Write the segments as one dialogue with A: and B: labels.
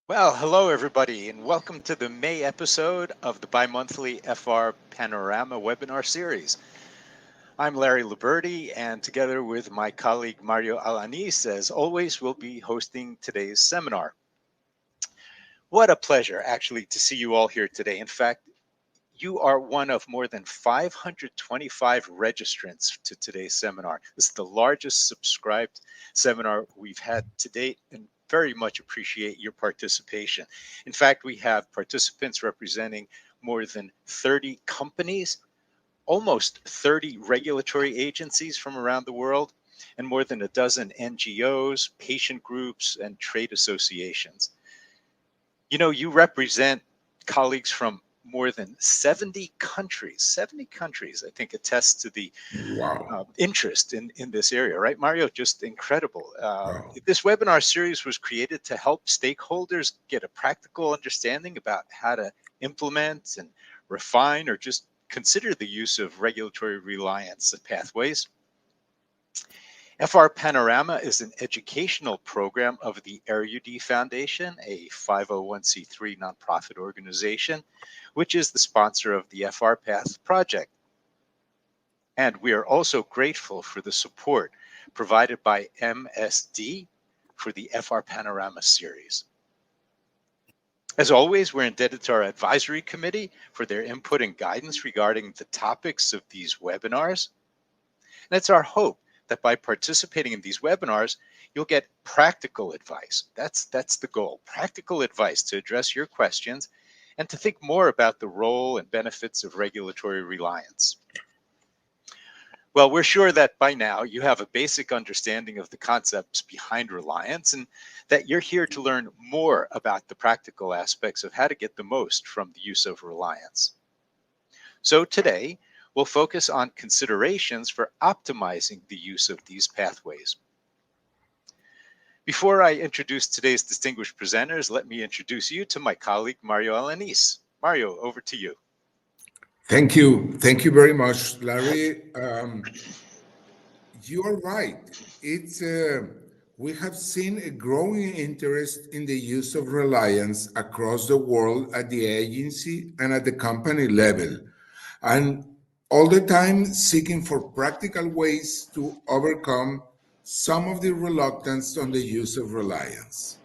A: Well, hello everybody, and welcome to the May episode of the bi-monthly FRPanorama webinar series. I'm Larry Liberti, and together with my colleague Mario Alanis, as always, we'll be hosting today's seminar. What a pleasure, actually, to see you all here today. In fact, you are one of more than 525 registrants to today's seminar. This is the largest subscribed seminar we've had to date, and very much appreciate your participation. In fact, we have participants representing more than 30 companies, almost 30 regulatory agencies from around the world, and more than a dozen NGOs, patient groups, and trade associations. You know, you represent colleagues from more than 70 countries. 70 countries, I think, attests to the interest in this area, right, Mario? Just incredible.
B: Wow.
A: This webinar series was created to help stakeholders get a practical understanding about how to implement and refine or just consider the use of regulatory reliance pathways. FRPanorama is an educational program of the RUD Foundation, a 501c3 nonprofit organization, which is the sponsor of the FRPath project. And we are also grateful for the support provided by MSD for the FRPanorama series. As always, we're indebted to our advisory committee for their input and guidance regarding the topics of these webinars. And it's our hope that by participating in these webinars, you'll get practical advice. That's the goal, practical advice to address your questions and to think more about the role and benefits of regulatory reliance. Well, we're sure that by now you have a basic understanding of the concepts behind reliance and that you're here to learn more about the practical aspects of how to get the most from the use of reliance. So today, we'll focus on considerations for optimizing the use of these pathways. Before I introduce today's distinguished presenters, let me introduce you to my colleague, Mario Alanis. Mario, over to you.
B: Thank you. Thank you very much, Larry. You are right. We have seen a growing interest in the use of reliance across the world at the agency and at the company level, and all the time seeking for practical ways to overcome some of the reluctance on the use of reliance.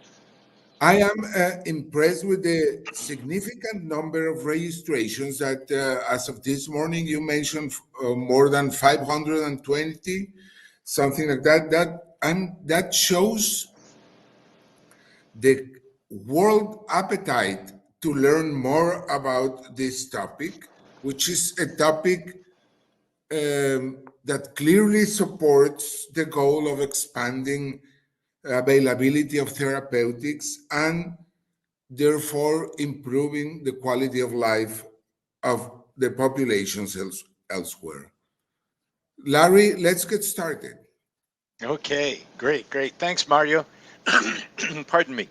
B: I am impressed with the significant number of registrations that, as of this morning, you mentioned more than 520, something like that. That shows the world appetite to learn more about this topic, which is a topic that clearly supports the goal of expanding availability of therapeutics and therefore improving the quality of life of the populations elsewhere. Larry, let's get started.
A: Okay, great. Thanks, Mario. Pardon me.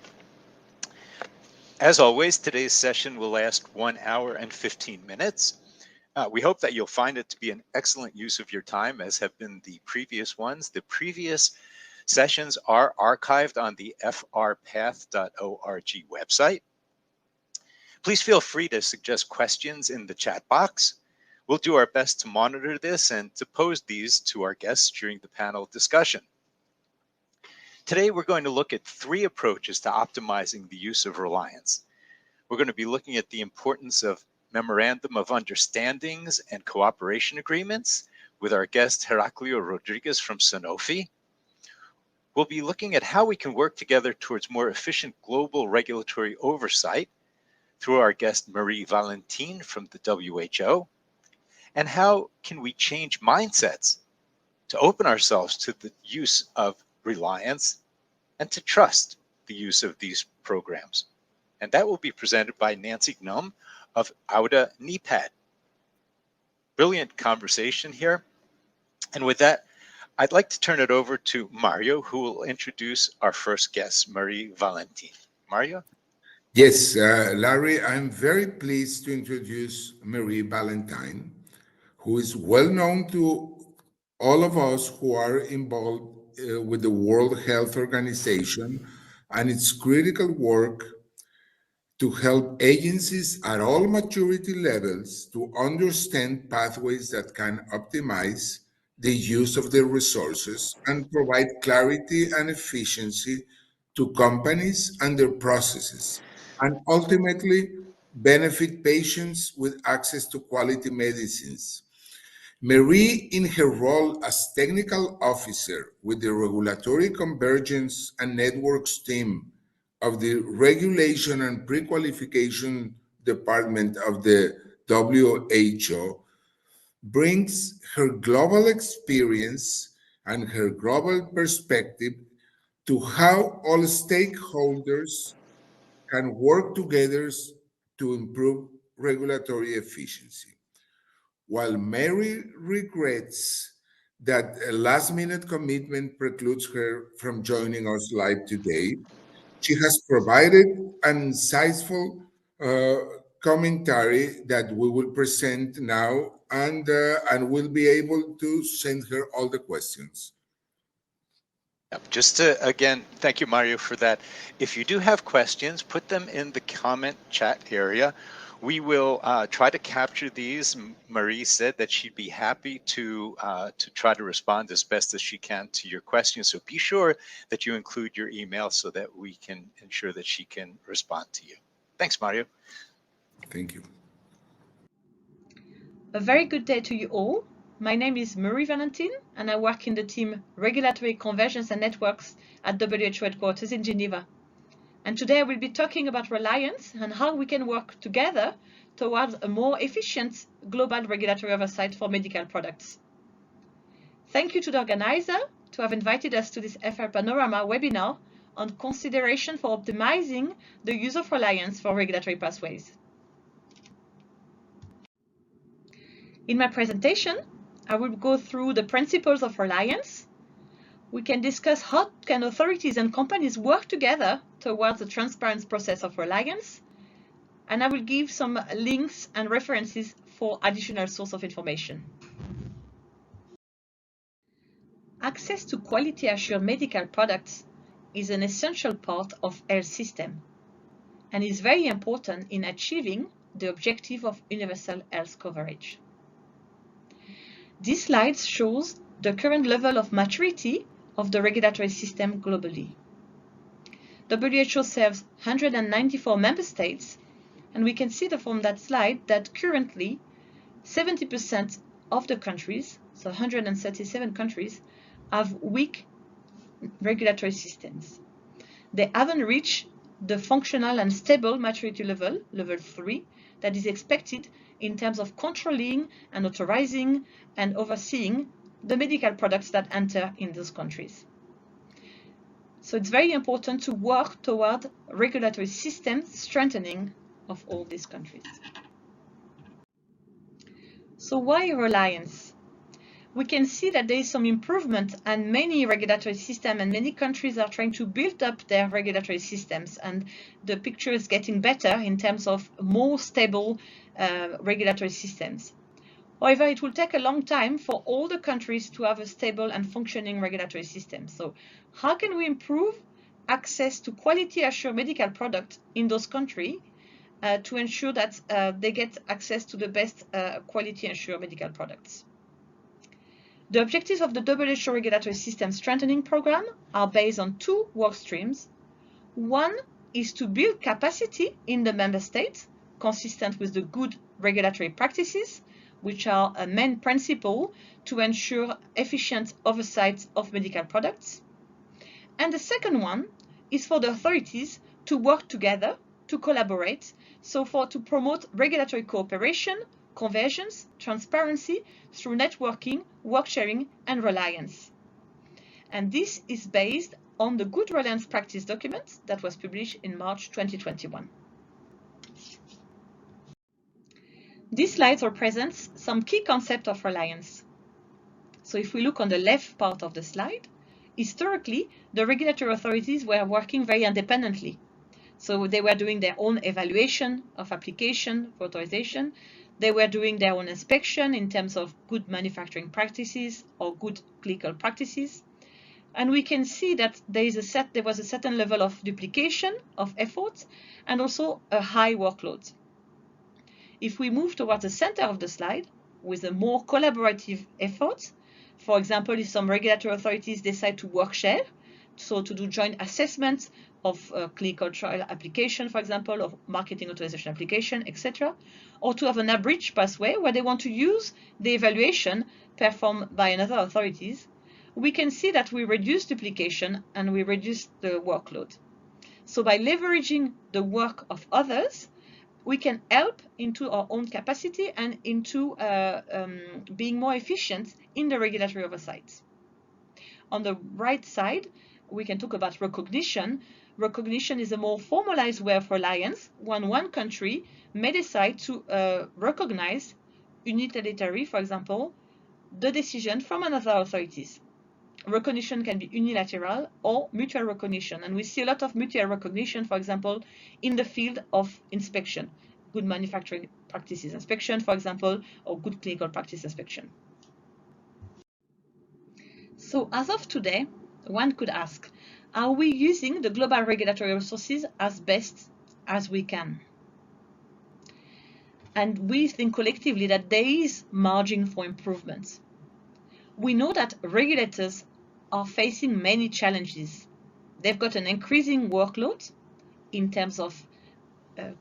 A: As always, today's session will last 1 hour and 15 minutes. We hope that you'll find it to be an excellent use of your time, as have been the previous ones. The previous sessions are archived on the frpath.org website. Please feel free to suggest questions in the chat box. We'll do our best to monitor this and to pose these to our guests during the panel discussion. Today, we're going to look at 3 approaches to optimizing the use of reliance. We're going to be looking at the importance of Memorandum of Understandings and Cooperation Agreements with our guest Heraclio Rodriguez from Sanofi. We'll be looking at how we can work together towards more efficient global regulatory oversight through our guest Marie Valentin from the WHO. And how can we change mindsets to open ourselves to the use of reliance and to trust the use of these programs and that will be presented by Nancy Gnome of Auda NEPAD. Brilliant conversation here. And with that, I'd like to turn it over to Mario, who will introduce our first guest, Marie Valentin. Mario?
B: Yes, Larry, I'm very pleased to introduce Marie Valentin, who is well known to all of us who are involved with the World Health Organization and its critical work to help agencies at all maturity levels to understand pathways that can optimize the use of their resources and provide clarity and efficiency to companies and their processes, and ultimately benefit patients with access to quality medicines. Marie, in her role as technical officer with the Regulatory Convergence and Networks team of the Regulation and Pre-Qualification Department of the WHO, brings her global experience and her global perspective to how all stakeholders can work together to improve regulatory efficiency. While Mary regrets that a last minute commitment precludes her from joining us live today, she has provided an insightful commentary that we will present now, and we'll be able to send her all the questions.
A: Just to, again, thank you, Mario, for that. If you do have questions, put them in the comment chat area. We will try to capture these. Marie said that she'd be happy to try to respond as best as she can to your questions. So be sure that you include your email so that we can ensure that she can respond to you. Thanks, Mario.
B: Thank you.
C: A very good day to you all. My name is Marie Valentin, and I work in the team Regulatory Convergence and Networks at WHO headquarters in Geneva. And today I will be talking about reliance and how we can work together towards a more efficient global regulatory oversight for medical products. Thank you to the organizer to have invited us to this FRPanorama webinar on consideration for optimizing the use of reliance for regulatory pathways. In my presentation, I will go through the principles of reliance. We can discuss how can authorities and companies work together towards the transparent process of reliance, and I will give some links and references for additional source of information. Access to quality assured medical products is an essential part of health system and is very important in achieving the objective of universal health coverage. This slide shows the current level of maturity of the regulatory system globally. WHO serves 194 member states, and we can see from that slide that currently 70% of the countries, so 137 countries, have weak regulatory systems. They haven't reached the functional and stable maturity level, level 3, that is expected in terms of controlling and authorizing and overseeing the medical products that enter in those countries. So it's very important to work toward regulatory system strengthening of all these countries. So why reliance? We can see that there is some improvement and many regulatory systems and many countries are trying to build up their regulatory systems, and the picture is getting better in terms of more stable regulatory systems. However, it will take a long time for all the countries to have a stable and functioning regulatory system. So how can we improve access to quality assured medical products in those countries to ensure that they get access to the best quality assured medical products? The objectives of the WHO Regulatory System Strengthening Program are based on two work streams. One is to build capacity in the member states, consistent with the good regulatory practices, which are a main principle to ensure efficient oversight of medical products. And the second one is for the authorities to work together, to collaborate, to promote regulatory cooperation, convergence, transparency through networking, work sharing, and reliance. And this is based on the Good Reliance Practice document that was published in March 2021. This slide represents some key concepts of reliance. So if we look on the left part of the slide, historically, the regulatory authorities were working very independently. So they were doing their own evaluation of application for authorization. They were doing their own inspection in terms of good manufacturing practices or good clinical practices. And we can see that there was a certain level of duplication of efforts and also a high workload. If we move towards the center of the slide with a more collaborative effort, for example, if some regulatory authorities decide to work share, so to do joint assessments of clinical trial application, for example, of marketing authorization application, etc., or to have an abridged pathway where they want to use the evaluation performed by another authorities, we can see that we reduce duplication and we reduce the workload. So by leveraging the work of others, we can help into our own capacity and into being more efficient in the regulatory oversight. On the right side, we can talk about recognition. Recognition is a more formalized way of reliance when one country may decide to recognize unilaterally, for example, the decision from another authorities. Recognition can be unilateral or mutual recognition, and we see a lot of mutual recognition, for example, in the field of inspection, good manufacturing practices inspection, for example, or good clinical practice inspection. So as of today, one could ask, are we using the global regulatory resources as best as we can? And we think collectively that there is margin for improvement. We know that regulators are facing many challenges. They've got an increasing workload in terms of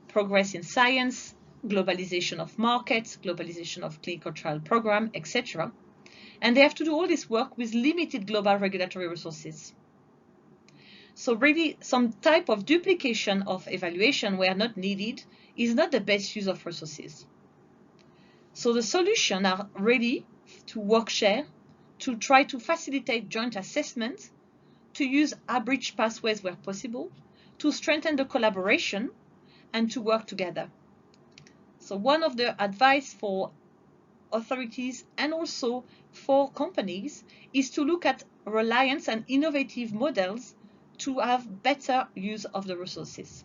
C: progress in science, globalization of markets, globalization of clinical trial program, etc. And they have to do all this work with limited global regulatory resources. So really, some type of duplication of evaluation where not needed is not the best use of resources. So the solutions are really to work share, to try to facilitate joint assessment, to use abridged pathways where possible, to strengthen the collaboration, and to work together. So one of the advice for authorities and also for companies is to look at reliance and innovative models to have better use of the resources.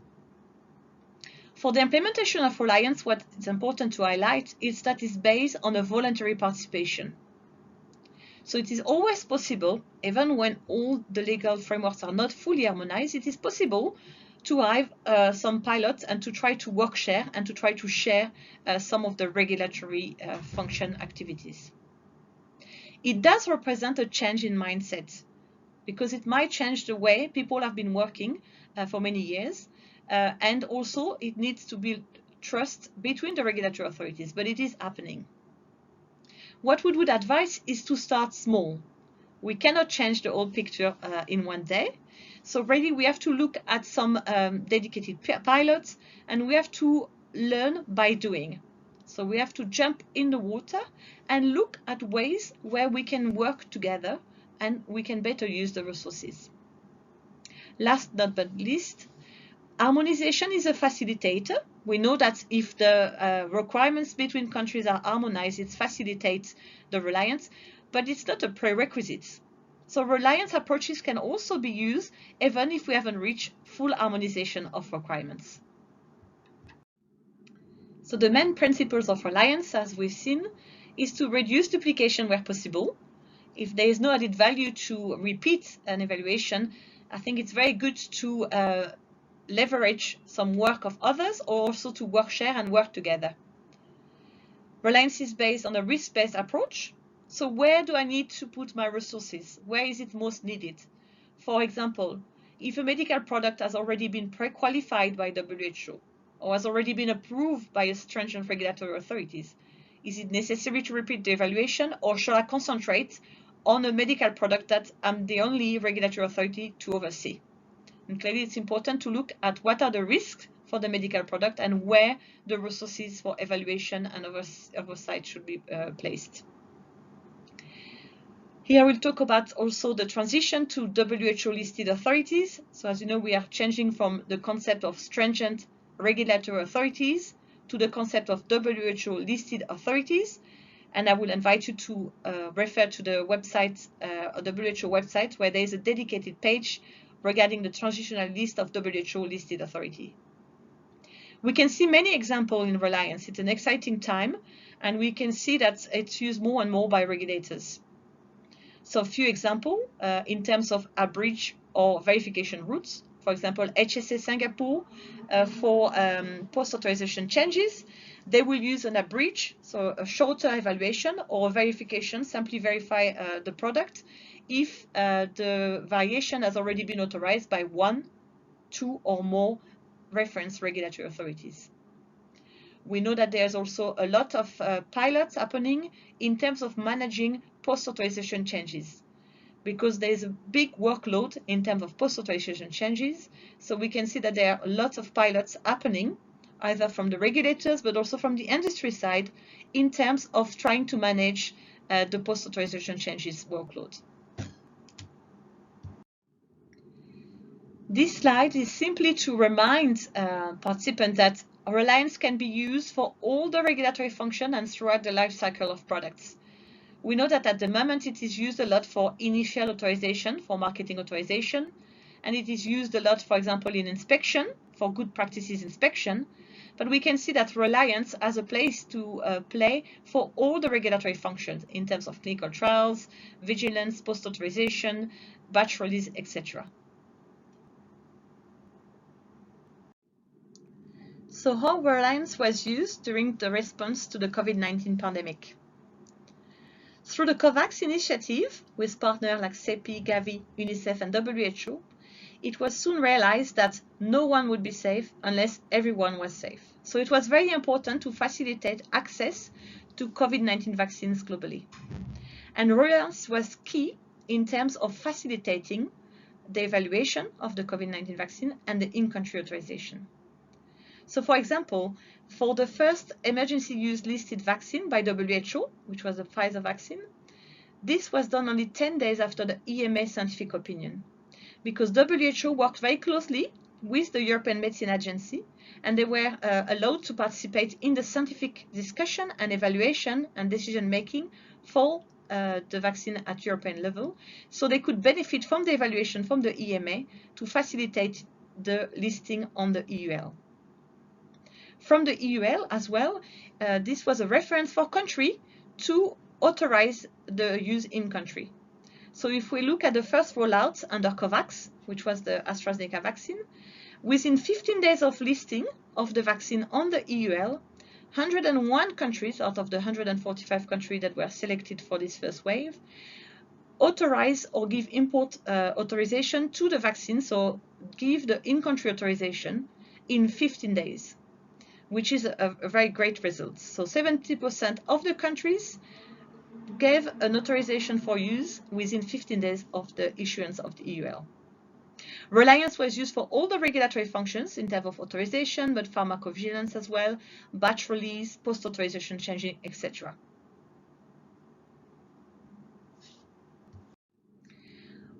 C: For the implementation of reliance, what is important to highlight is that it's based on a voluntary participation. So it is always possible, even when all the legal frameworks are not fully harmonized, it is possible to have some pilots and to try to work share and to try to share some of the regulatory function activities. It does represent a change in mindset because it might change the way people have been working for many years, and also it needs to build trust between the regulatory authorities, but it is happening. What we would advise is to start small. We cannot change the whole picture in one day. So really we have to look at some dedicated pilots, and we have to learn by doing. So we have to jump in the water and look at ways where we can work together and we can better use the resources. Last but not least, harmonization is a facilitator. We know that if the requirements between countries are harmonized, it facilitates the reliance, but it's not a prerequisite. So reliance approaches can also be used even if we haven't reached full harmonization of requirements. So the main principles of reliance, as we've seen, is to reduce duplication where possible. If there is no added value to repeat an evaluation, I think it's very good to leverage some work of others, or also to work share and work together. Reliance is based on a risk-based approach. So where do I need to put my resources? Where is it most needed? For example, if a medical product has already been pre-qualified by WHO or has already been approved by a stringent regulatory authorities, is it necessary to repeat the evaluation, or should I concentrate on a medical product that I'm the only regulatory authority to oversee? And clearly it's important to look at what are the risks for the medical product and where the resources for evaluation and oversight should be placed. Here we'll talk about also the transition to WHO listed authorities. So as you know, we are changing from the concept of stringent regulatory authorities to the concept of WHO listed authorities. And I will invite you to refer to the website, WHO website, where there is a dedicated page regarding the transitional list of WHO listed authority. We can see many examples in Reliance. It's an exciting time, and we can see that it's used more and more by regulators. So a few examples in terms of abridged or verification routes. For example, HSA Singapore for post-authorization changes, they will use an abridged, so a shorter evaluation or verification, simply verify the product if the variation has already been authorized by 1, 2 or more reference regulatory authorities. We know that there's also a lot of pilots happening in terms of managing post-authorization changes, because there is a big workload in terms of post-authorization changes. So we can see that there are lots of pilots happening, either from the regulators, but also from the industry side, in terms of trying to manage the post-authorization changes workload. This slide is simply to remind participants that Reliance can be used for all the regulatory function and throughout the life cycle of products. We know that at the moment it is used a lot for initial authorization, for marketing authorization, and it is used a lot, for example, in inspection, for good practices inspection. But we can see that Reliance has a place to play for all the regulatory functions in terms of clinical trials, vigilance, post-authorization, batch release, etc. So how Reliance was used during the response to the COVID-19 pandemic? Through the COVAX initiative, with partners like CEPI, Gavi, UNICEF and WHO, it was soon realized that no one would be safe unless everyone was safe. So it was very important to facilitate access to COVID-19 vaccines globally. And Reliance was key in terms of facilitating the evaluation of the COVID-19 vaccine and the in-country authorization. So for example, for the first emergency use listed vaccine by WHO, which was the Pfizer vaccine, this was done only 10 days after the EMA scientific opinion, because WHO worked very closely with the European Medicine Agency, and they were allowed to participate in the scientific discussion and evaluation and decision making for the vaccine at European level, so they could benefit from the evaluation from the EMA to facilitate the listing on the EUL. From the EUL as well, this was a reference for country to authorize the use in country. So if we look at the first rollout under COVAX, which was the AstraZeneca vaccine, within 15 days of listing of the vaccine on the EUL, 101 countries out of the 145 countries that were selected for this first wave authorize or give import authorization to the vaccine, so give the in-country authorization in 15 days. Which is a very great result. So 70% of the countries gave an authorization for use within 15 days of the issuance of the EUL. Reliance was used for all the regulatory functions in terms of authorization, but pharmacovigilance as well, batch release, post-authorization changing, etc.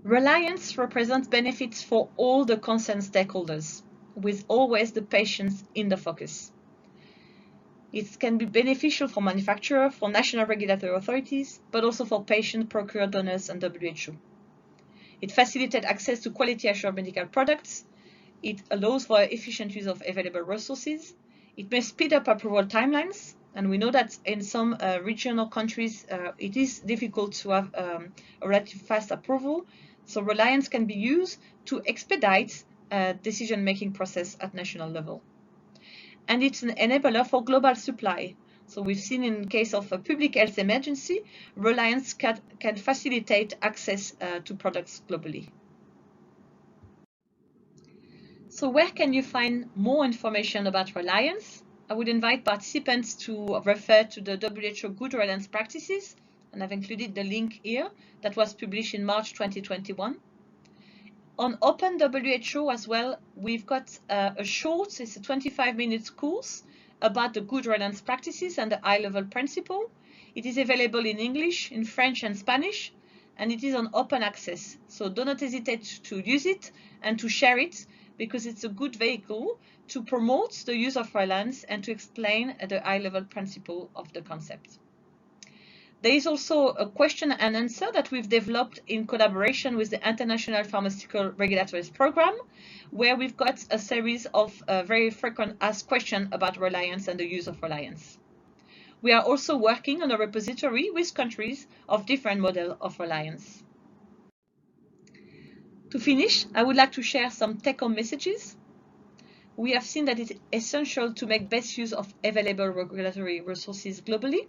C: Reliance represents benefits for all the concerned stakeholders, with always the patients in the focus. It can be beneficial for manufacturers, for national regulatory authorities, but also for patient, procurer, donors, and WHO. It facilitates access to quality assured medical products. It allows for efficient use of available resources. It may speed up approval timelines, and we know that in some regional countries it is difficult to have a relatively fast approval. So Reliance can be used to expedite decision-making process at national level. And it's an enabler for global supply. So we've seen in case of a public health emergency, Reliance can facilitate access to products globally. So where can you find more information about Reliance? I would invite participants to refer to the WHO Good Reliance Practices, and I've included the link here that was published in March 2021. On Open WHO as well, we've got a short, it's a 25-minute course about the good reliance practices and the high-level principle. It is available in English, in French and Spanish, and it is on open access. So do not hesitate to use it and to share it because it's a good vehicle to promote the use of reliance and to explain the high-level principle of the concept. There is also a question and answer that we've developed in collaboration with the International Pharmaceutical Regulatory Program, where we've got a series of very frequent asked questions about reliance and the use of reliance. We are also working on a repository with countries of different models of reliance. To finish, I would like to share some take-home messages. We have seen that it's essential to make best use of available regulatory resources globally.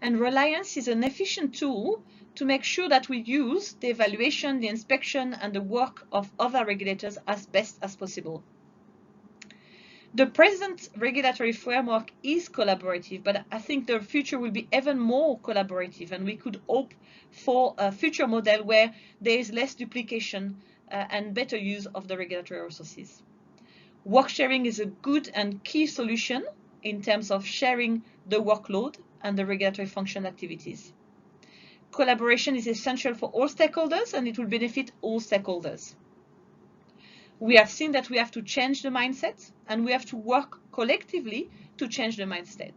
C: And reliance is an efficient tool to make sure that we use the evaluation, the inspection, and the work of other regulators as best as possible. The present regulatory framework is collaborative, but I think the future will be even more collaborative, and we could hope for a future model where there is less duplication and better use of the regulatory resources. Work sharing is a good and key solution in terms of sharing the workload and the regulatory function activities. Collaboration is essential for all stakeholders, and it will benefit all stakeholders. We have seen that we have to change the mindset, and we have to work collectively to change the mindset.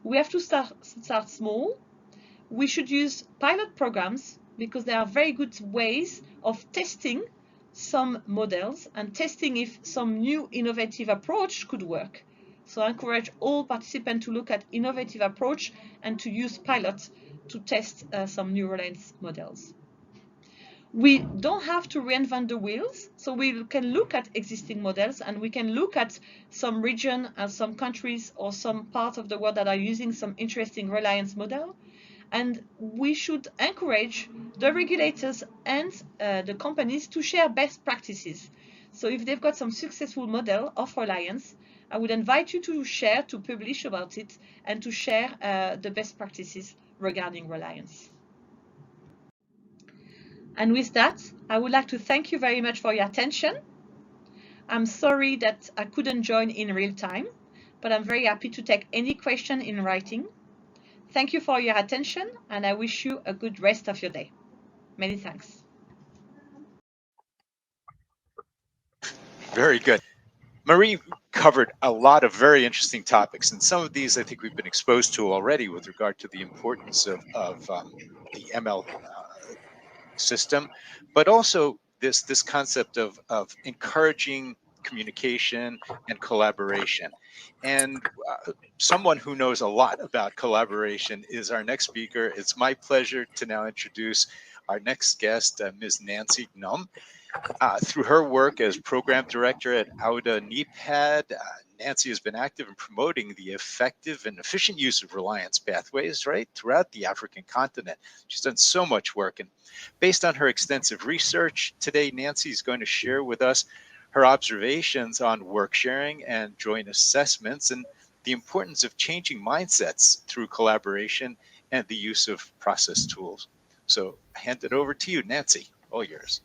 C: We have to start small. We should use pilot programs because they are very good ways of testing some models and testing if some new innovative approach could work. So I encourage all participants to look at innovative approach and to use pilots to test some new reliance models. We don't have to reinvent the wheels, so we can look at existing models and we can look at some region and some countries or some parts of the world that are using some interesting reliance model. And we should encourage the regulators and the companies to share best practices. So if they've got some successful model of reliance, I would invite you to share, to publish about it, and to share the best practices regarding reliance. And with that, I would like to thank you very much for your attention. I'm sorry that I couldn't join in real time, but I'm very happy to take any question in writing. Thank you for your attention, and I wish you a good rest of your day. Many thanks.
A: Very good. Marie covered a lot of very interesting topics, and some of these I think we've been exposed to already with regard to the importance of the ML system, but also this concept of encouraging communication and collaboration. And someone who knows a lot about collaboration is our next speaker. It's my pleasure to now introduce our next guest, Ms. Nancy Gnome. Through her work as program director at Auda NEPAD, Nancy has been active in promoting the effective and efficient use of reliance pathways, right, throughout the African continent. She's done so much work, and based on her extensive research, today Nancy is going to share with us her observations on work sharing and joint assessments and the importance of changing mindsets through collaboration and the use of process tools. So I hand it over to you, Nancy. All yours.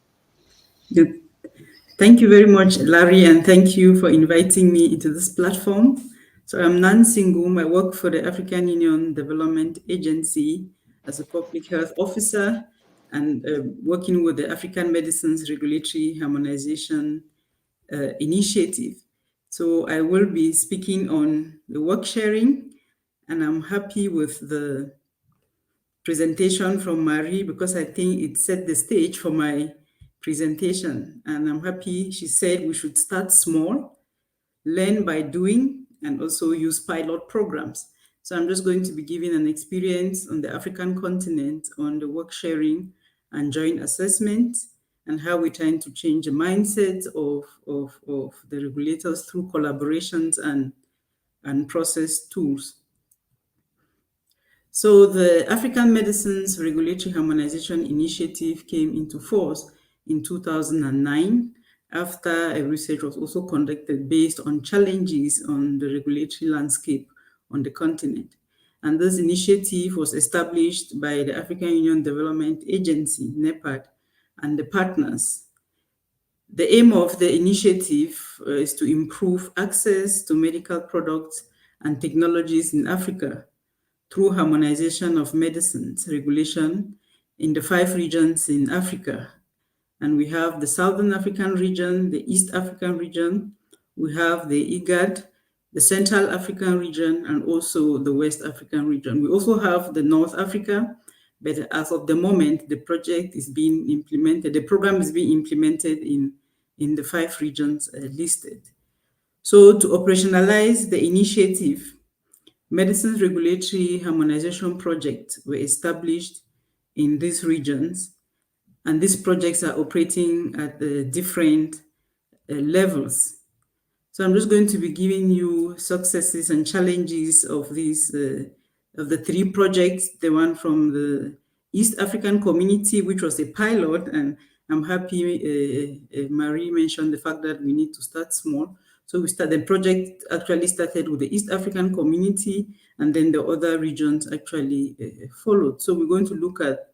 D: Good. Thank you very much, Larry, and thank you for inviting me into this platform. So I'm Nancy Ngum. I work for the African Union Development Agency as a public health officer and working with the African Medicines Regulatory Harmonization Initiative. So I will be speaking on the work sharing, and I'm happy with the presentation from Marie because I think it set the stage for my presentation. And I'm happy she said we should start small, learn by doing, and also use pilot programs. So I'm just going to be giving an experience on the African continent on the work sharing and joint assessment and how we're trying to change the mindset of the regulators through collaborations and process tools. So the African Medicines Regulatory Harmonization Initiative came into force in 2009 after a research was also conducted based on challenges on the regulatory landscape on the continent. And this initiative was established by the African Union Development Agency, NEPAD, and the partners. The aim of the initiative is to improve access to medical products and technologies in Africa through harmonization of medicines regulation in the 5 regions in Africa, And we have the Southern African region, the East African region, we have the IGAD, the Central African region, and also the West African region. We also have the North Africa, but as of the moment, the project is being implemented, the program is being implemented in the 5 regions listed. So to operationalize the initiative, medicines regulatory harmonization projects were established in these regions, and these projects are operating at different levels. So I'm just going to be giving you successes and challenges of these, of the 3 projects, the one from the East African community, which was a pilot, and I'm happy Marie mentioned the fact that we need to start small. So the project actually started with the East African community, and then the other regions actually followed. So we're going to look at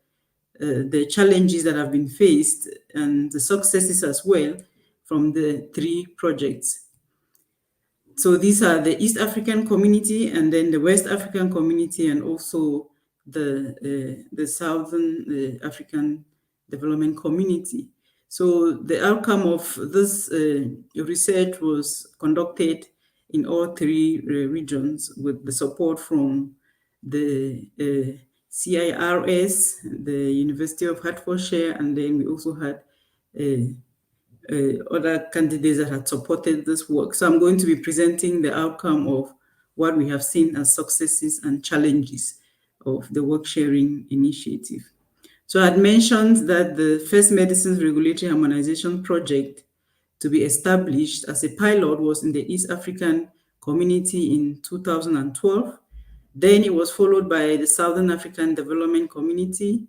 D: the challenges that have been faced and the successes as well from the 3 projects. So these are the East African community, and then the West African community, and also the Southern African Development Community. So the outcome of this research was conducted in all 3 regions with the support from the CIRS, the University of Hertfordshire, and then we also had other candidates that had supported this work. So I'm going to be presenting the outcome of what we have seen as successes and challenges of the work sharing initiative. So I had mentioned that the first medicines regulatory harmonization project to be established as a pilot was in the East African community in 2012. Then it was followed by the Southern African Development Community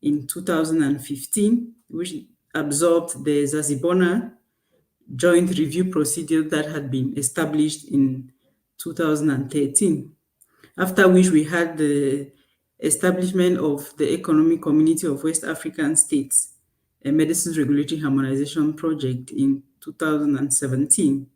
D: in 2015, which absorbed the Zazibona joint review procedure that had been established in 2013, after which we had the establishment of the Economic Community of West African States, a medicines regulatory harmonization project in 2017.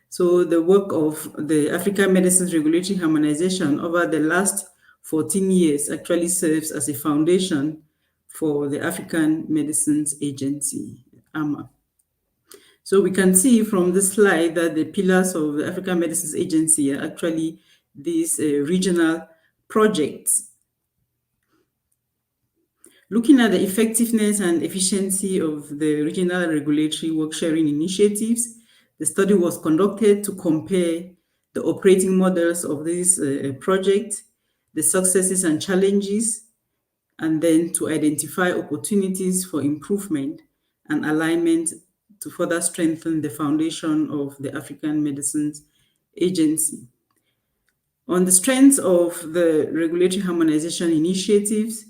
D: So the work of the African Medicines Regulatory Harmonization over the last 14 years actually serves as a foundation for the African Medicines Agency, AMA. So we can see from this slide that the pillars of the African Medicines Agency are actually these regional projects. Looking at the effectiveness and efficiency of the regional regulatory work sharing initiatives, the study was conducted to compare the operating models of this project, the successes and challenges, and then to identify opportunities for improvement and alignment to further strengthen the foundation of the African Medicines Agency. On the strength of the regulatory harmonization initiatives,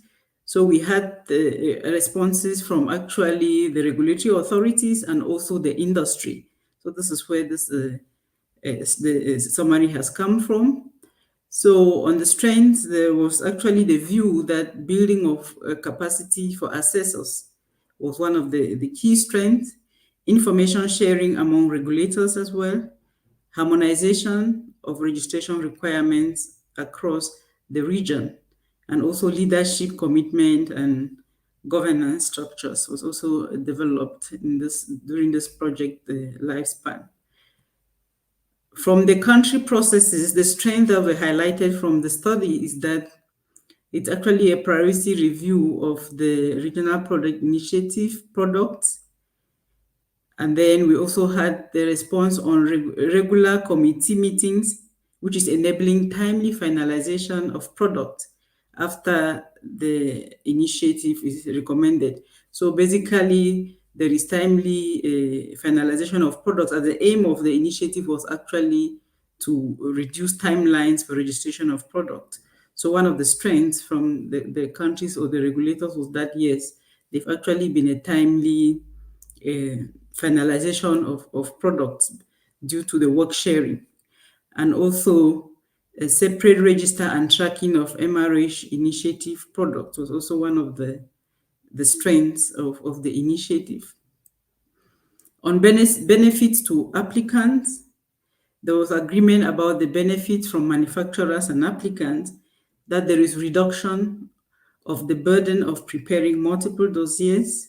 D: so we had the responses from actually the regulatory authorities and also the industry. So this is where this the summary has come from. So on the strengths, there was actually the view that building of capacity for assessors was one of the key strengths, information sharing among regulators as well, harmonization of registration requirements across the region, and also leadership commitment and governance structures was also developed in during this project lifespan. From the country processes, the strength that we highlighted from the study is that it's actually a priority review of the regional product initiative products. And then we also had the response on regular committee meetings, which is enabling timely finalization of products after the initiative is recommended. So basically, there is timely finalization of products, and the aim of the initiative was actually to reduce timelines for registration of products. So one of the strengths from the countries or the regulators was that, yes, they've actually been a timely finalization of products due to the work sharing. And also a separate register and tracking of MRH initiative products was also one of the strengths of the initiative. On benefits to applicants, there was agreement about the benefits from manufacturers and applicants, that there is reduction of the burden of preparing multiple dossiers,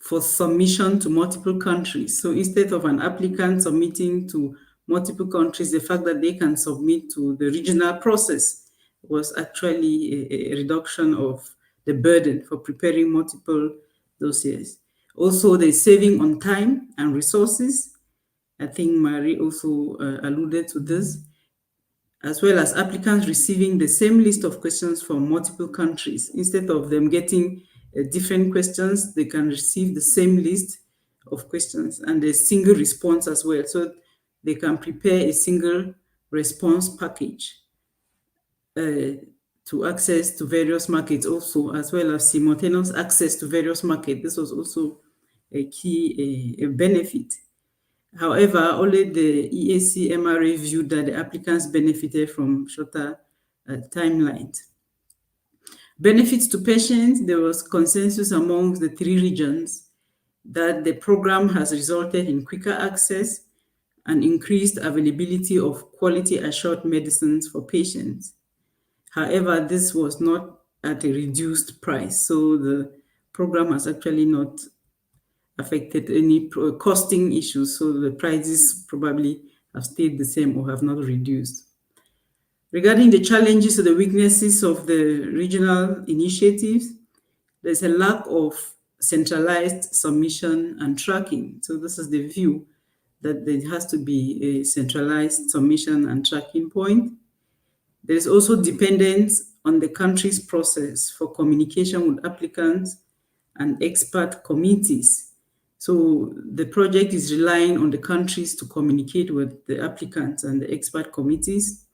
D: for submission to multiple countries. So instead of an applicant submitting to multiple countries, the fact that they can submit to the regional process was actually a reduction of the burden for preparing multiple dossiers. Also, the saving on time and resources. I think Marie also alluded to this, as well as applicants receiving the same list of questions from multiple countries. Instead of them getting different questions, they can receive the same list of questions and a single response as well. So they can prepare a single response package to access to various markets also, as well as simultaneous access to various markets. This was also a key benefit. However, only the EAC MRA viewed that the applicants benefited from shorter timelines. Benefits to patients, there was consensus among the three regions that the program has resulted in quicker access and increased availability of quality assured medicines for patients. However, this was not at a reduced price, so the program has actually not affected any costing issues, so the prices probably have stayed the same or have not reduced. Regarding the challenges or the weaknesses of the regional initiatives, there's a lack of centralized submission and tracking. So this is the view that there has to be a centralized submission and tracking point. There is also dependence on the country's process for communication with applicants and expert committees. So the project is relying on the countries to communicate with the applicants and the expert committees.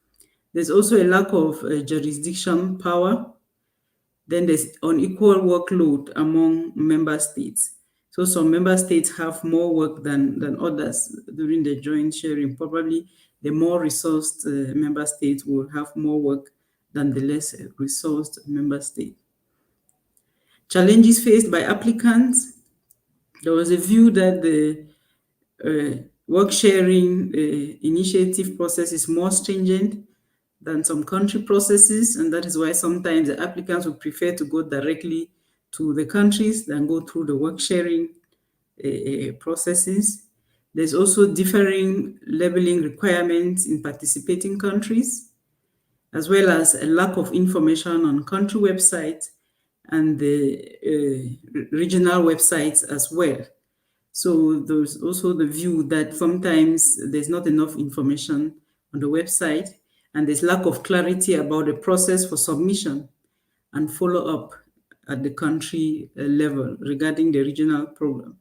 D: There's also a lack of jurisdiction power. Then there's unequal workload among member states. So some member states have more work than others during the joint sharing. Probably the more resourced member states will have more work than the less resourced member state. Challenges faced by applicants. There was a view that the work sharing initiative process is more stringent than some country processes, and that is why sometimes the applicants would prefer to go directly to the countries than go through the work sharing processes. There's also differing labeling requirements in participating countries, as well as a lack of information on country websites and the regional websites as well. So there's also the view that sometimes there's not enough information on the website, and there's lack of clarity about the process for submission and follow-up at the country level regarding the regional program.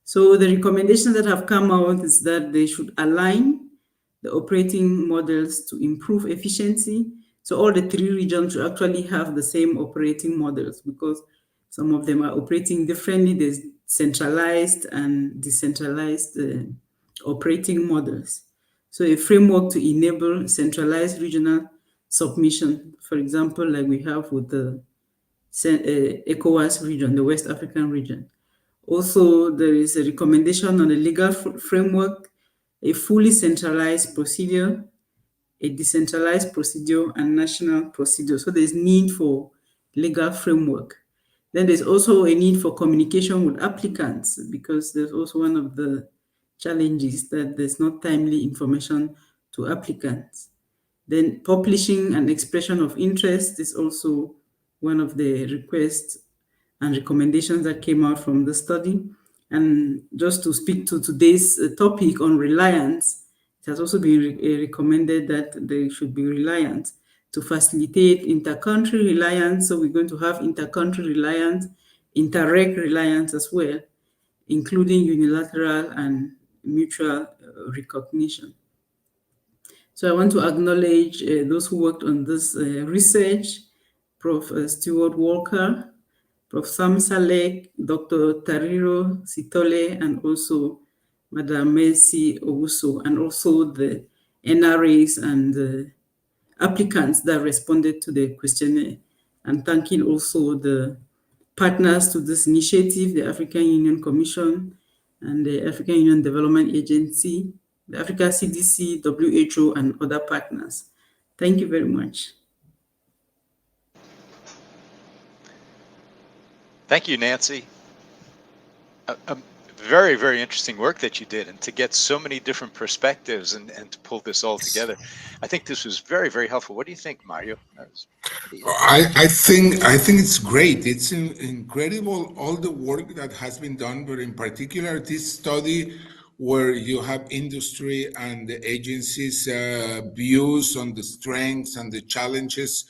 D: So the recommendations that have come out is that they should align the operating models to improve efficiency. So all the three regions should actually have the same operating models, because some of them are operating differently. There's centralized and decentralized operating models. So a framework to enable centralized regional submission, for example, like we have with the ECOWAS region, the West African region. Also, there is a recommendation on a legal framework, a fully centralized procedure, a decentralized procedure, and national procedure. So there's need for legal framework. Then there's also a need for communication with applicants, because there's also one of the challenges that there's not timely information to applicants. Then publishing and expression of interest is also one of the requests and recommendations that came out from the study. And just to speak to today's topic on reliance, it has also been recommended that they should be reliant to facilitate inter-country reliance. So we're going to have inter-country reliance, inter-reg reliance as well, including unilateral and mutual recognition. So I want to acknowledge those who worked on this research, Prof. Stuart Walker, Prof. Sam Salek, Dr. Tariro Sitole, and also Madam Mercy Owusu, and also the NRAs and the applicants that responded to the questionnaire, and thanking also the partners to this initiative, the African Union Commission and the African Union Development Agency, the Africa CDC, WHO, and other partners. Thank you very much.
A: Thank you, Nancy. Very, very interesting work that you did, and to get so many different perspectives and to pull this all together. I think this was very, very helpful. What do you think, Mario? That was pretty interesting.
B: I think it's great. It's incredible all the work that has been done, but in particular this study where you have industry and the agencies' views on the strengths and the challenges.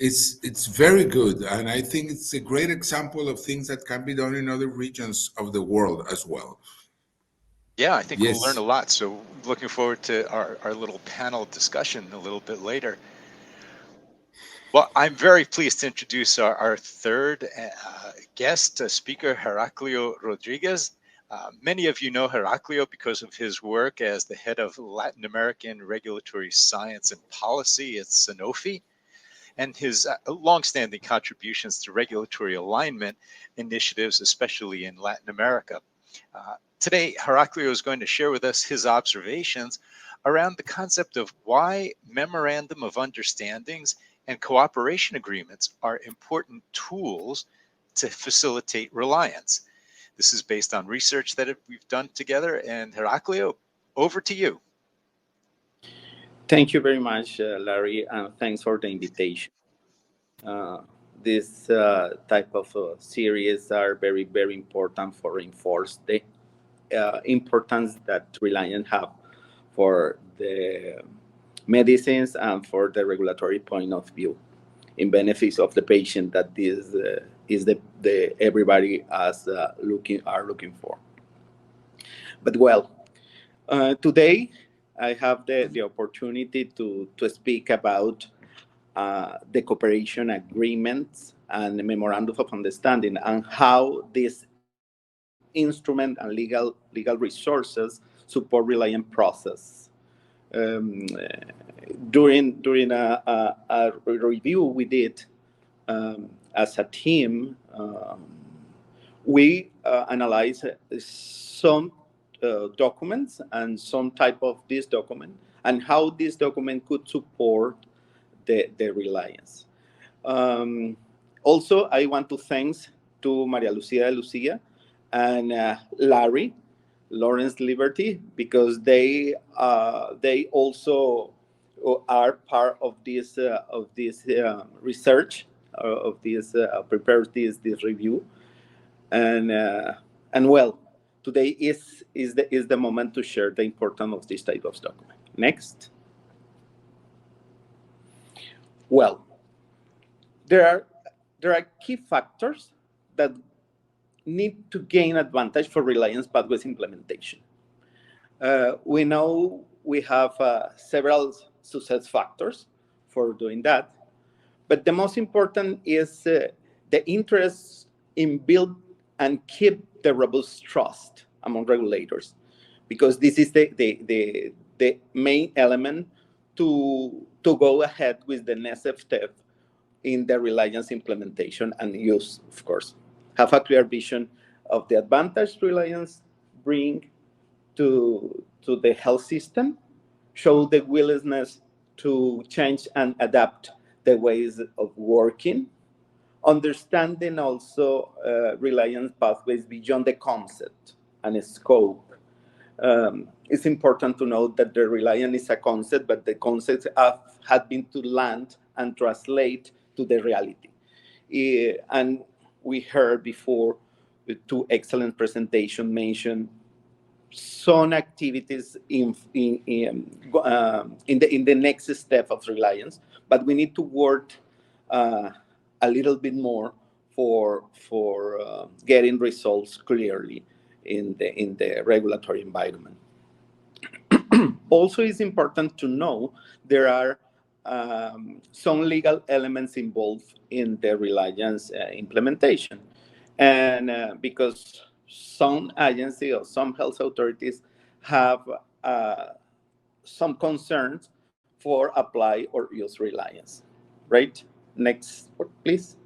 B: It's very good, and I think it's a great example of things that can be done in other regions of the world as well.
A: Yeah, I think we'll learn a
B: Yes.
A: lot. So looking forward to our little panel discussion a little bit later. Well, I'm very pleased to introduce our third guest speaker, Heraclio Rodriguez. Many of you know Heraclio because of his work as the head of Latin American regulatory science and policy at Sanofi, and his longstanding contributions to regulatory alignment initiatives, especially in Latin America. Today, Heraclio is going to share with us his observations around the concept of why memorandum of understandings and cooperation agreements are important tools to facilitate reliance. This is based on research that we've done together. And Heraclio, over to you.
E: Thank you very much, Larry, and thanks for the invitation. This type of series are very, very important for reinforce the importance that reliance have for the medicines and for the regulatory point of view in benefits of the patient that this is the everybody are looking for. But well, today I have the opportunity to speak about the cooperation agreements and the memorandum of understanding and how this instrument and legal resources support reliant process. Um, during a review we did as a team, we analyzed some documents and some type of this document and how this document could support the reliance. Also, I want to thanks to Maria Lucia de Lucia and Larry Lawrence Liberty because they also are part of this research of this prepares this review and well, today is the moment to share the importance of this type of document. Next. Well, there are key factors that need to gain advantage for reliance pathways implementation. We know we have several success factors for doing that, but the most important is the interest in build and keep the robust trust among regulators, because this is the main element to go ahead with the next step in the reliance implementation and use, of course. Have a clear vision of the advantage reliance bring to the health system, show the willingness to change and adapt the ways of working, understanding also reliance pathways beyond the concept and scope. It's important to note that the reliance is a concept, but the concepts have been to land and translate to the reality. And we heard before with two excellent presentations mentioned some activities in the next step of reliance, but we need to work a little bit more for getting results clearly in the regulatory environment. Also, it's important to know there are some legal elements involved in the reliance implementation, and because some agency or some health authorities have some concerns for apply or use reliance. Right? Next, please.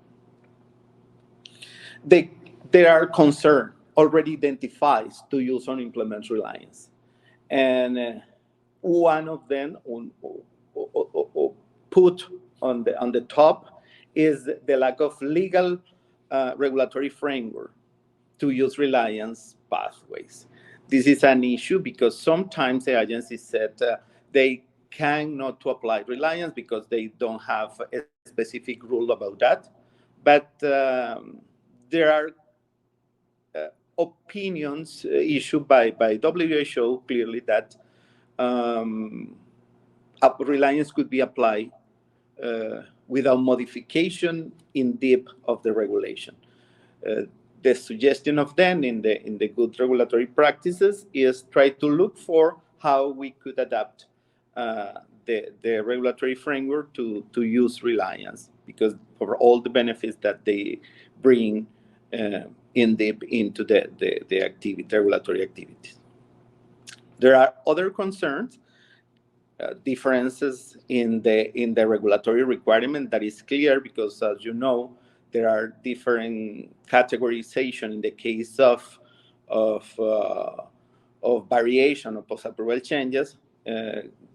E: There are concerns already identified to use or implement reliance. And one of them put on the top is the lack of legal regulatory framework to use reliance pathways. This is an issue because sometimes the agency said they cannot to apply reliance because they don't have a specific rule about that. But there are opinions issued by WHO clearly that reliance could be applied without modification in depth of the regulation. The suggestion of them in the good regulatory practices is try to look for how we could adapt the regulatory framework to use reliance, because for all the benefits that they bring in depth into the regulatory activities. There are other concerns, differences in the regulatory requirement that is clear, because as you know, there are different categorization in the case of variation of post-approval changes,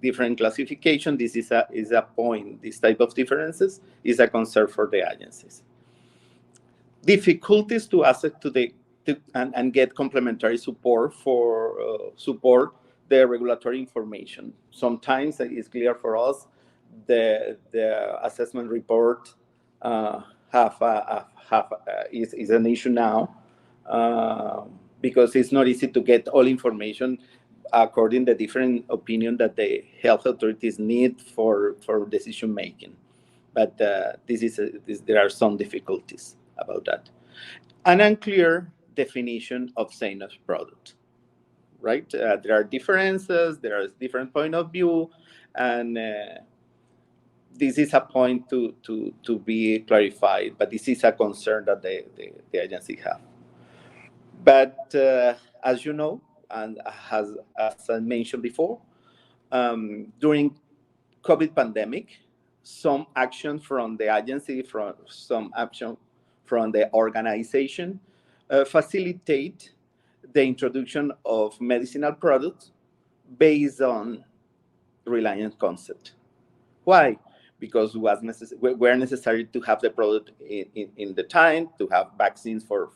E: different classification. This is a point. This type of differences is a concern for the agencies. Difficulties to access and get complementary support for support the regulatory information. Sometimes it's clear for us the assessment report is an issue now because it's not easy to get all information according to the different opinion that the health authorities need for decision making. But there are some difficulties about that. An unclear definition of Sanofi's product, right? There are differences, there are different point of view, and this is a point to be clarified, but this is a concern that the agency have. But as you know, and as I mentioned before, during COVID pandemic, some action from the agency, some action from the organization facilitate the introduction of medicinal products based on reliance concept. Why? Because it was were necessary to have the product in the time, to have vaccines for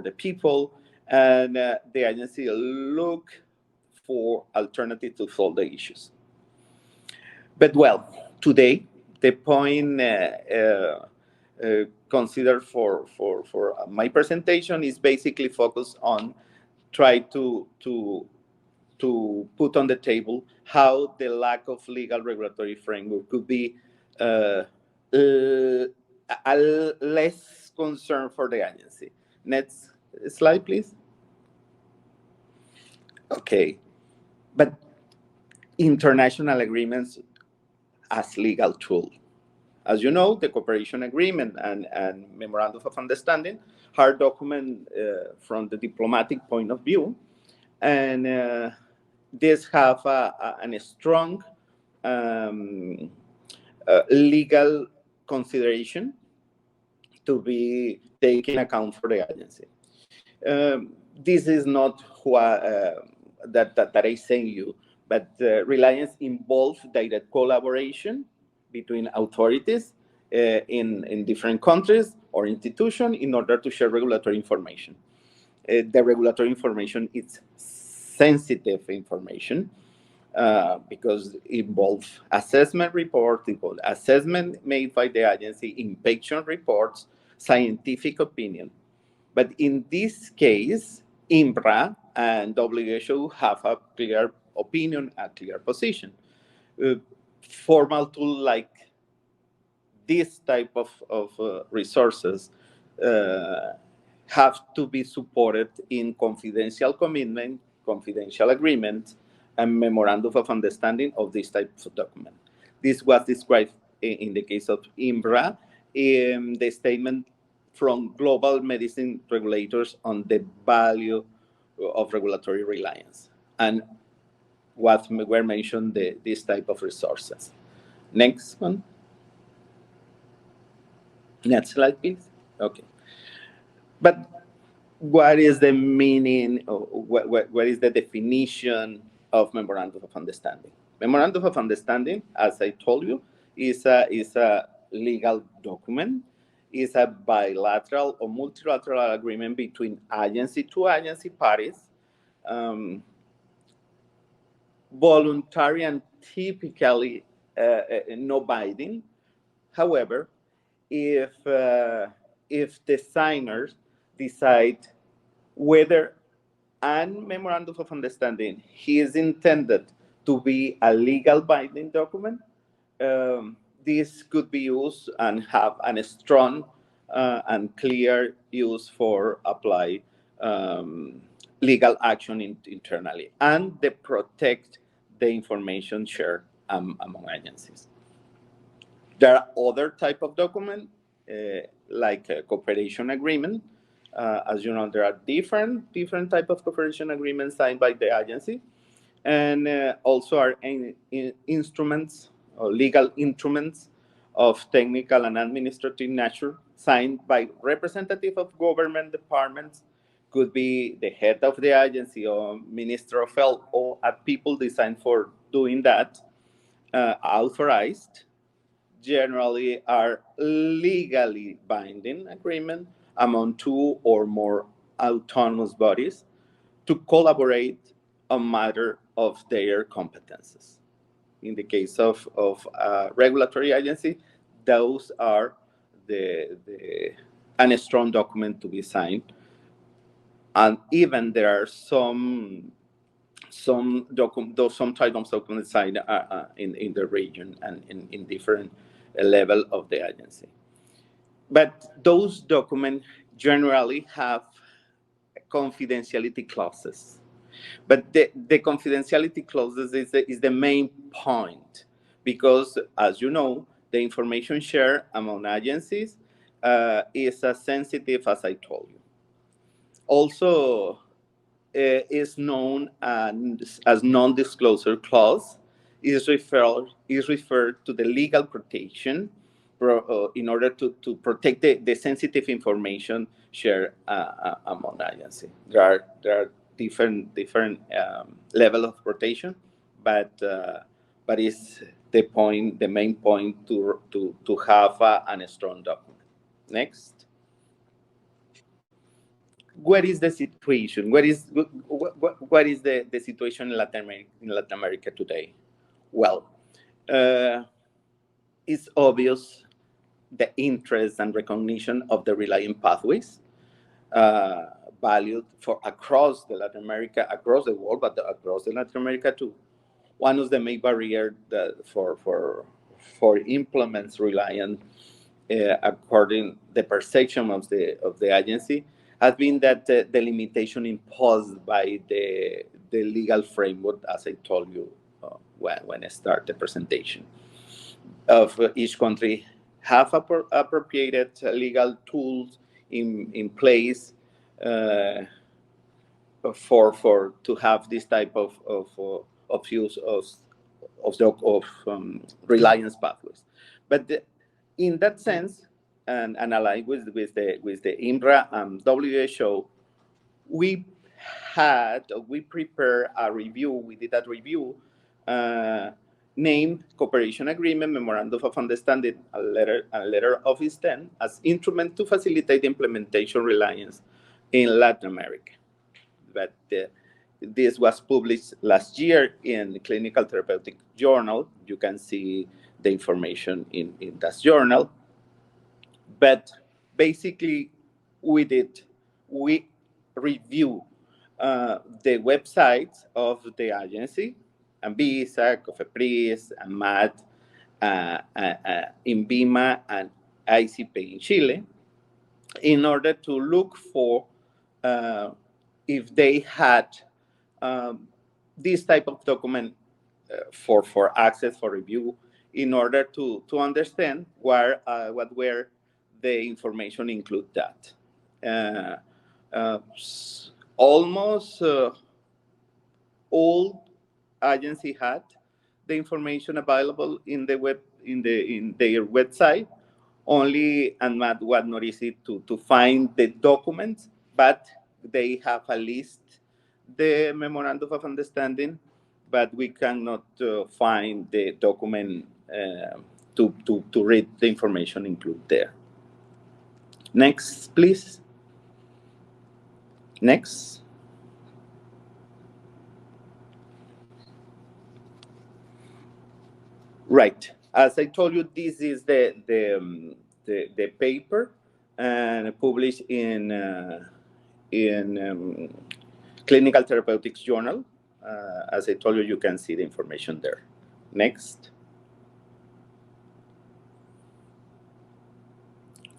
E: the people, and the agency look for alternatives to solve the issues. But well, today, the point considered for my presentation is basically focused on try to put on the table how the lack of legal regulatory framework could be a less concern for the agency. Next slide, please. Okay, but international agreements as legal tool. As you know, the cooperation agreement and memorandum of understanding are documents from the diplomatic point of view, and these have a strong legal consideration to be taken account for the agency. This is not what that I say you, but reliance involves direct collaboration between authorities in different countries or institutions in order to share regulatory information. The regulatory information is sensitive information because it involves assessment report, assessment made by the agency, inspection reports, scientific opinion. But in this case, INBRA and WHO have a clear opinion, a clear position. Formal tool like this type of resources have to be supported in confidential commitment, confidential agreement, and memorandum of understanding of this type of document. This was described in the case of INBRA in the statement from global medicine regulators on the value of regulatory reliance, and what were mentioned this type of resources. Next one. Next slide, please. Okay. But what is the meaning, or what is the definition of memorandum of understanding? Memorandum of understanding, as I told you, is a legal document. is a bilateral or multilateral agreement between agency-to-agency parties, voluntary and typically no binding. However, if designers decide whether a memorandum of understanding is intended to be a legal binding document, this could be used and have a strong and clear use for apply legal action internally, and they protect the information shared among agencies. There are other type of document, like a cooperation agreement. As you know, there are different type of cooperation agreements signed by the agency, and also are instruments or legal instruments of technical and administrative nature signed by representative of government departments, could be the head of the agency or minister of health, or people designed for doing that, authorized, generally are legally binding agreement among two or more autonomous bodies to collaborate on matter of their competences. In the case of a regulatory agency, those are a strong document to be signed. And even there are some type of documents signed in the region and in different level of the agency. But those documents generally have confidentiality clauses. But the confidentiality clauses is the main point, because, as you know, the information shared among agencies is as sensitive as I told you. Also, is known as non-disclosure clause, is referred to the legal protection in order to protect the sensitive information shared among agencies. There are different level of protection, but is the main point to have a strong document. Next. What is the situation? What is the situation in Latin America today? Well, it's obvious the interest and recognition of the reliant pathways, valued for across the world, but across the Latin America too. One of the main barriers for implements reliant, according the perception of the agency, has been that the limitation imposed by the legal framework, as I told you when I started the presentation, of each country have appropriated legal tools in place to have this type of use of reliance pathways. But in that sense, and aligned with the INRA and WHO, we prepared a review. We did that review, named Cooperation Agreement, Memorandum of Understanding, a letter of intent as instrument to facilitate implementation reliance in Latin America. But this was published last year in the Clinical Therapeutic Journal. You can see the information in that journal. But basically, we review the websites of the agency, Anvisa, COFEPRIS, AMAT, INVIMA, and ICP in Chile, in order to look for if they had this type of document for access, for review, in order to understand what were the information include that. Almost all agency had the information available in their website. Only ANMAT was not easy to find the documents, but they have at least the memorandum of understanding, but we cannot find the document to read the information included there. Next, please. Next. Right. As I told you, this is the paper and published in Clinical Therapeutics Journal. As I told you, you can see the information there. Next.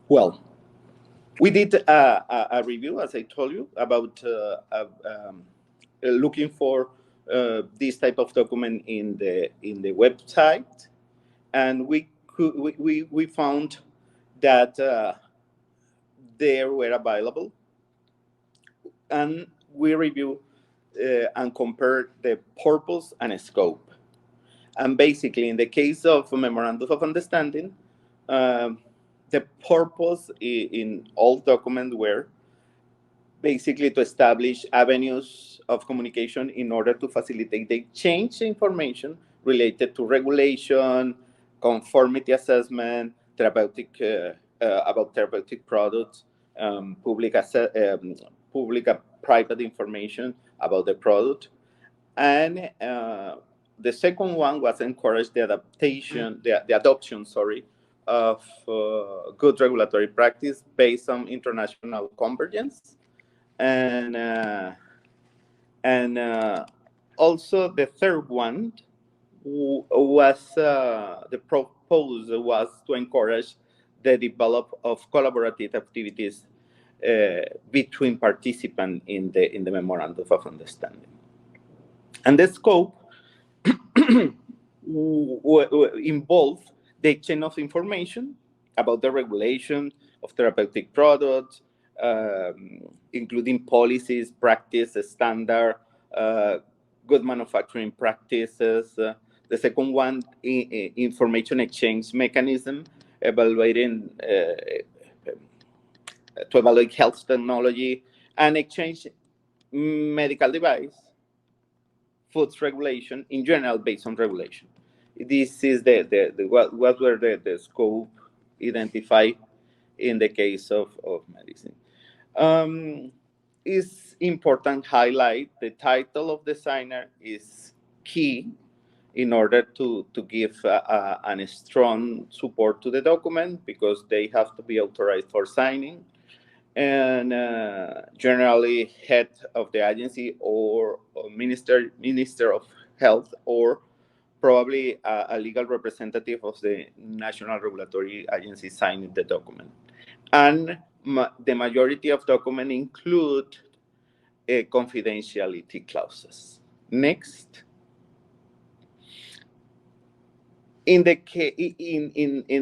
E: Well, we did a review, as I told you, about looking for this type of document in the website, and we found that they were available, and we review and compare the purpose and scope. And basically, in the case of memorandums of understanding, the purpose in all documents were basically to establish avenues of communication in order to facilitate the exchange information related to regulation, conformity assessment, about therapeutic products, public and private information about the product. And the second one was encourage the adoption, of good regulatory practice based on international convergence. And also the third one was the proposal was to encourage the development of collaborative activities between participants in the memorandum of understanding. And the scope involved the exchange of information about the regulation of therapeutic products, including policies, practice, standard, good manufacturing practices. The second one, information exchange mechanism, to evaluate health technology and exchange medical device, foods regulation in general based on regulation. This is what were the scope identified in the case of medicine. It's important to highlight the title of the signer is key in order to give a strong support to the document, because they have to be authorized for signing. And generally head of the agency or minister of health, or probably a legal representative of the national regulatory agency signing the document. And the majority of documents include confidentiality clauses. Next. In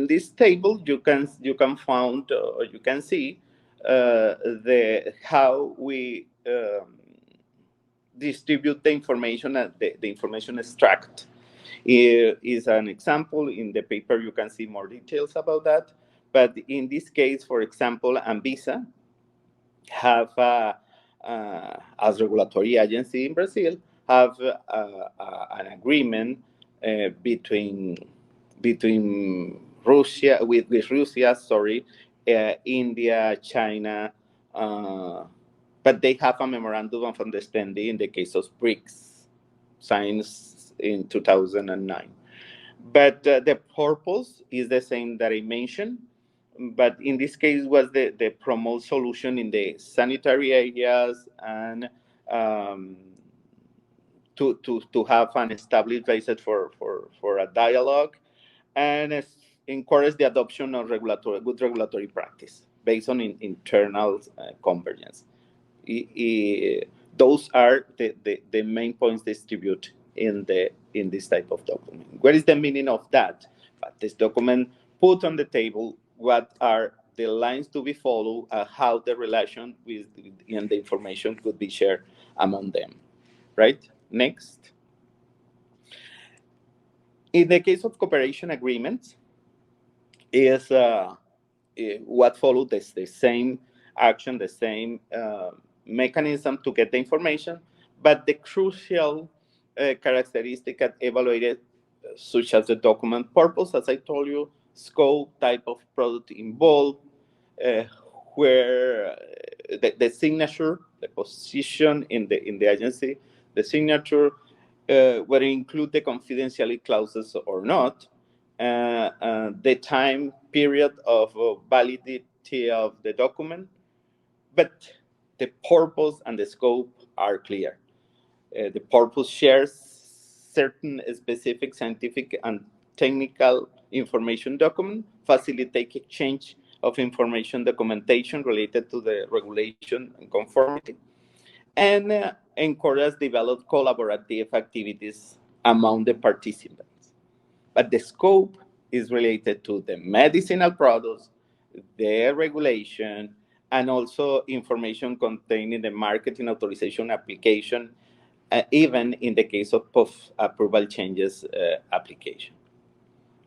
E: this table, you can find, or you can see how we distribute the information, and the information extract. Here is an example. In the paper, you can see more details about that. But in this case, for example, Anvisa have, as regulatory agency in Brazil, have an agreement between Russia, with Russia, India, China, but they have a memorandum of understanding in the case of BRICS, signed in 2009. But the purpose is the same that I mentioned, but in this case was the promote solution in the sanitary areas, and to have an established basis for a dialogue, and encourage the adoption of good regulatory practice based on internal convergence. Those are the main points distributed in this type of document. What is the meaning of that? But this document put on the table what are the lines to be followed, how the relation with and the information could be shared among them. Right? Next. In the case of cooperation agreements, is what followed the same action, the same mechanism to get the information, but the crucial characteristic evaluated, such as the document purpose, as I told you, scope, type of product involved, where the signature, the position in the agency, the signature, whether it include the confidentiality clauses or not, the time period of validity of the document, but the purpose and the scope are clear. The purpose shares certain specific scientific and technical information document, facilitate exchange of information documentation related to the regulation and conformity, and encourage develop collaborative activities among the participants. But the scope is related to the medicinal products, the regulation, and also information contained in the marketing authorization application, even in the case of post-approval changes application.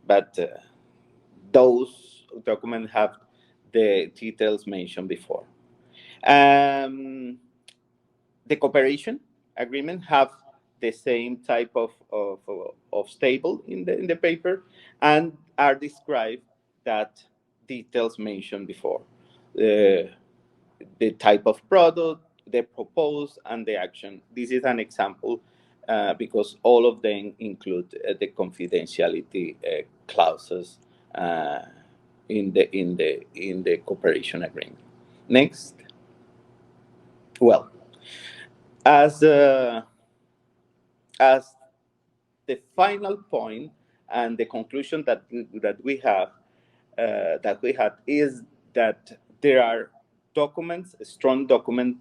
E: But those documents have the details mentioned before. The cooperation agreement have the same type of table in the paper, and are described that details mentioned before. The type of product, the proposed, and the action. This is an example because all of them include the confidentiality clauses in the cooperation agreement. Next. Well, as the final point and the conclusion that we have is that there are documents, a strong document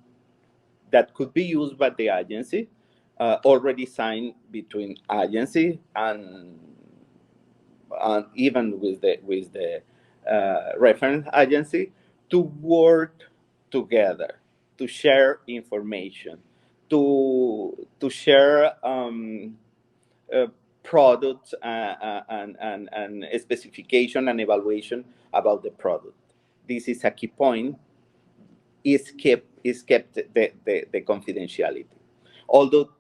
E: that could be used by the agency, already signed between agency and even with the reference agency, to work together, to share information, to share products and specification and evaluation about the product. This is a key point. Is kept the confidentiality. Although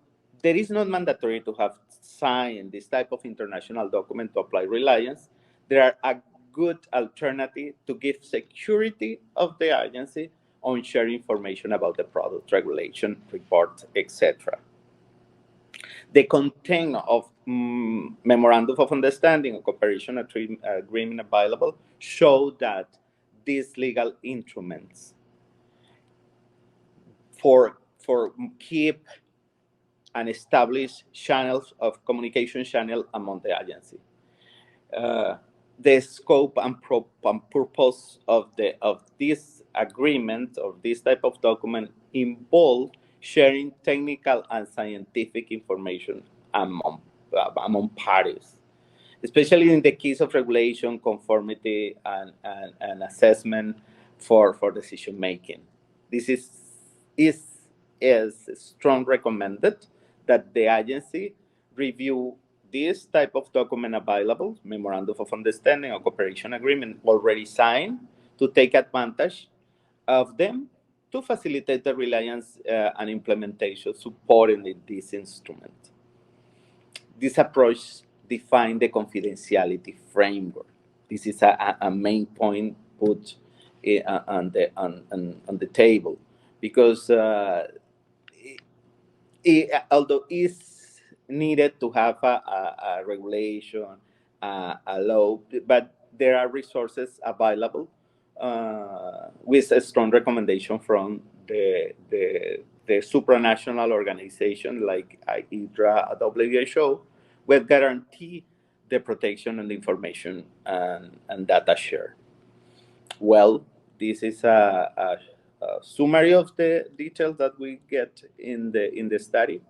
E: there is not mandatory to have signed this type of international document to apply reliance, there are a good alternative to give security of the agency on sharing information about the product, regulation, report, etc. The content of memorandum of understanding or cooperation agreement available show that these legal instruments for keep and establish channels of communication channel among the agency. The scope and purpose of this agreement or this type of document involve sharing technical and scientific information among parties, especially in the case of regulation, conformity, and assessment for decision making. This is strong recommended that the agency review this type of document available, memorandum of understanding or cooperation agreement already signed, to take advantage of them to facilitate the reliance and implementation supporting this instrument. This approach defines the confidentiality framework. This is a main point put on the table, because although it's needed to have a regulation, a law, but there are resources available with a strong recommendation from the supranational organization like IDRA, WHO, will guarantee the protection and the information and data share. Well, this is a summary of the details that we get in the study.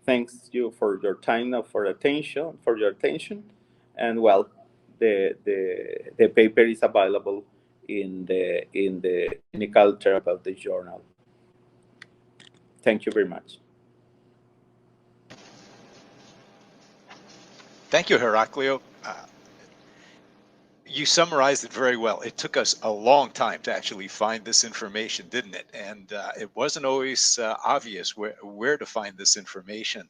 E: Thanks you for your time and for your attention. And well, the paper is available in the Clinical Therapeutic Journal. Thank you very much.
A: Thank you, Heraclio. You summarized it very well. It took us a long time to actually find this information, didn't it? And it wasn't always obvious where to find this information.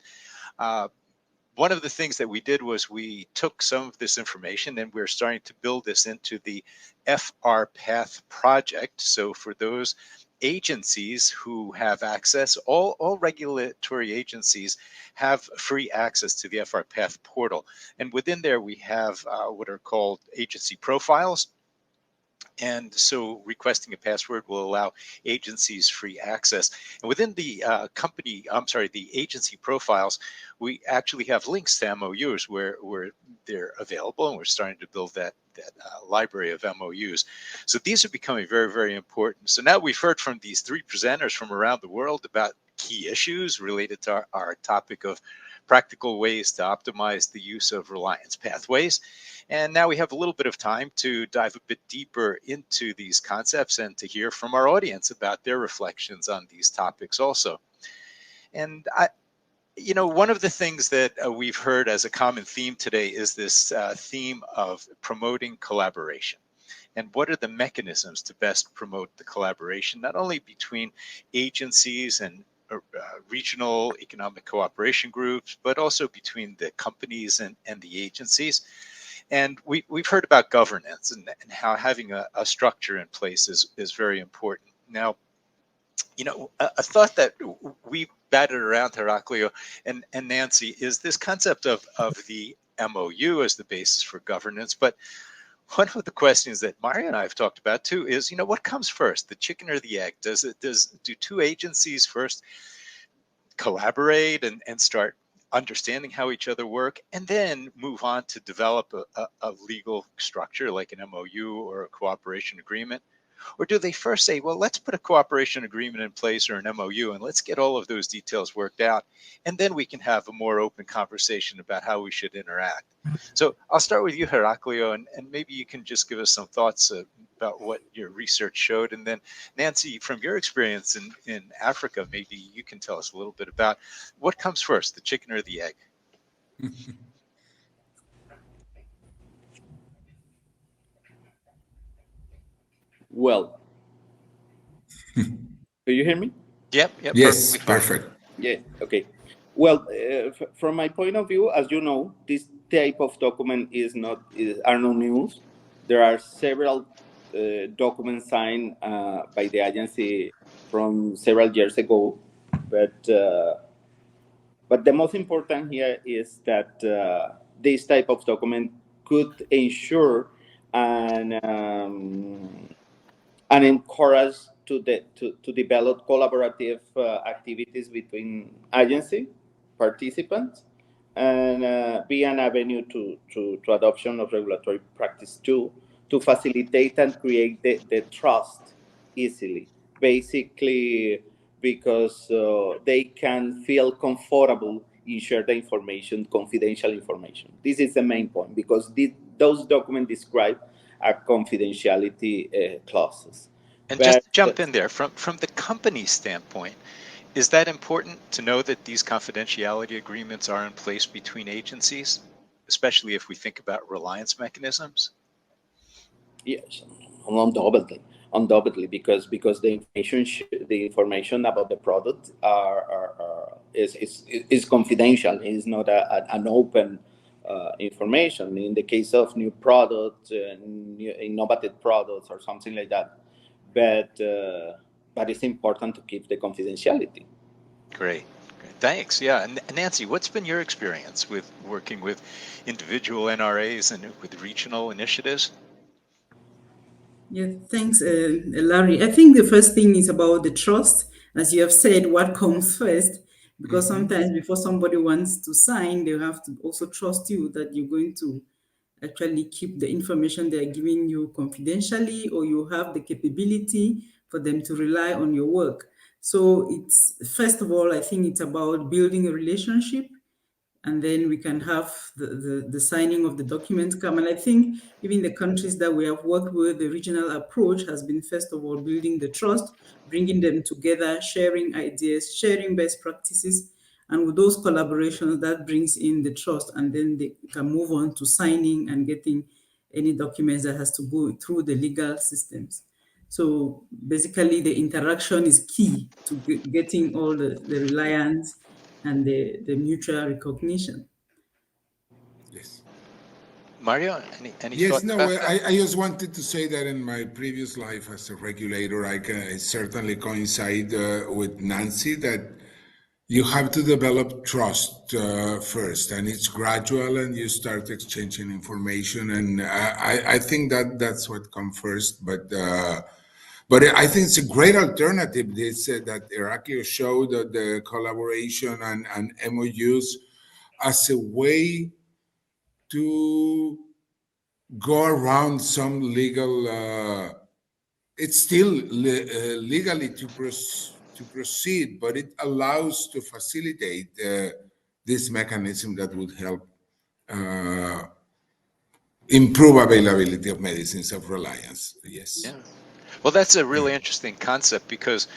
A: We'll one of the things that we did was we took some of this information and we're starting to build this into the FRPath project. So for those agencies who have access, all regulatory agencies have free access to the FRPath portal. And within there, we have what are called agency profiles. And so requesting a password will allow agencies free access. And within the the agency profiles, we actually have links to MOUs where they're available, and we're starting to build that library of MOUs. So these are becoming very, very important. So now we've heard from these three presenters from around the world about key issues related to our topic of practical ways to optimize the use of reliance pathways. And now we have a little bit of time to dive a bit deeper into these concepts and to hear from our audience about their reflections on these topics also. And one of the things that we've heard as a common theme today is this theme of promoting collaboration. And what are the mechanisms to best promote the collaboration, not only between agencies and regional economic cooperation groups, but also between the companies and the agencies. And we've heard about governance and how having a structure in place is very important. Now, a thought that we batted around, Heraclio and Nancy, is this concept of the MOU as the basis for governance. But one of the questions that Mario and I have talked about too is, what comes first, the chicken or the egg? Do two agencies first collaborate and start understanding how each other work, and then move on to develop a legal structure like an MOU or a cooperation agreement? Or do they first say, well, let's put a cooperation agreement in place or an MOU and let's get all of those details worked out, and then we can have a more open conversation about how we should interact? So I'll start with you, Heraclio, and maybe you can just give us some thoughts about what your research showed. And then Nancy, from your experience in Africa, maybe you can tell us a little bit about what comes first, the chicken or the egg?
E: Well, do you hear me?
A: Yep.
B: Yes, perfect.
E: Yeah, okay. Well, from my point of view, as you know, this type of document are not news. There are several documents signed by the agency from several years ago, but the most important here is that this type of document could ensure and encourage to develop collaborative activities between agency participants, and be an avenue to adoption of regulatory practice too, to facilitate and create the trust easily. Basically, because they can feel comfortable in share the information, confidential information. This is the main point, because those documents describe confidentiality clauses.
A: And just to jump in there, from the company standpoint, is that important to know that these confidentiality agreements are in place between agencies, especially if we think about reliance mechanisms?
E: Yes, undoubtedly, because the information about the product is confidential. It's not an open information. In the case of new products, new innovative products, or something like that, but it's important to keep the confidentiality.
A: Great. Thanks. Yeah. And Nancy, what's been your experience with working with individual NRAs and with regional initiatives?
D: Yeah, thanks, Larry. I think the first thing is about the trust. As you have said, what comes first? Because sometimes before somebody wants to sign, they have to also trust you that you're going to actually keep the information they're giving you confidentially, or you have the capability for them to rely on your work. So it's, first of all, I think it's about building a relationship, and then we can have the signing of the documents come. And I think even the countries that we have worked with, the regional approach has been, first of all, building the trust, bringing them together, sharing ideas, sharing best practices. And with those collaborations, that brings in the trust, and then they can move on to signing and getting any documents that has to go through the legal systems. So basically, the interaction is key to getting all the reliance and the mutual recognition.
B: Yes.
A: Mario, any
B: Yes,
A: thoughts
B: no,
A: about that?
B: I just wanted to say that in my previous life as a regulator, I can certainly coincide with Nancy that you have to develop trust first, and it's gradual, and you start exchanging information, and I think that that's what comes first. But I think it's a great alternative. This that Heraclio showed the collaboration and MOUs as a way to go around some legal. It's still legally to proceed, but it allows to facilitate this mechanism that would help uh, improve availability of medicines of reliance. Yes.
A: Yeah. Well, that's a really interesting concept because,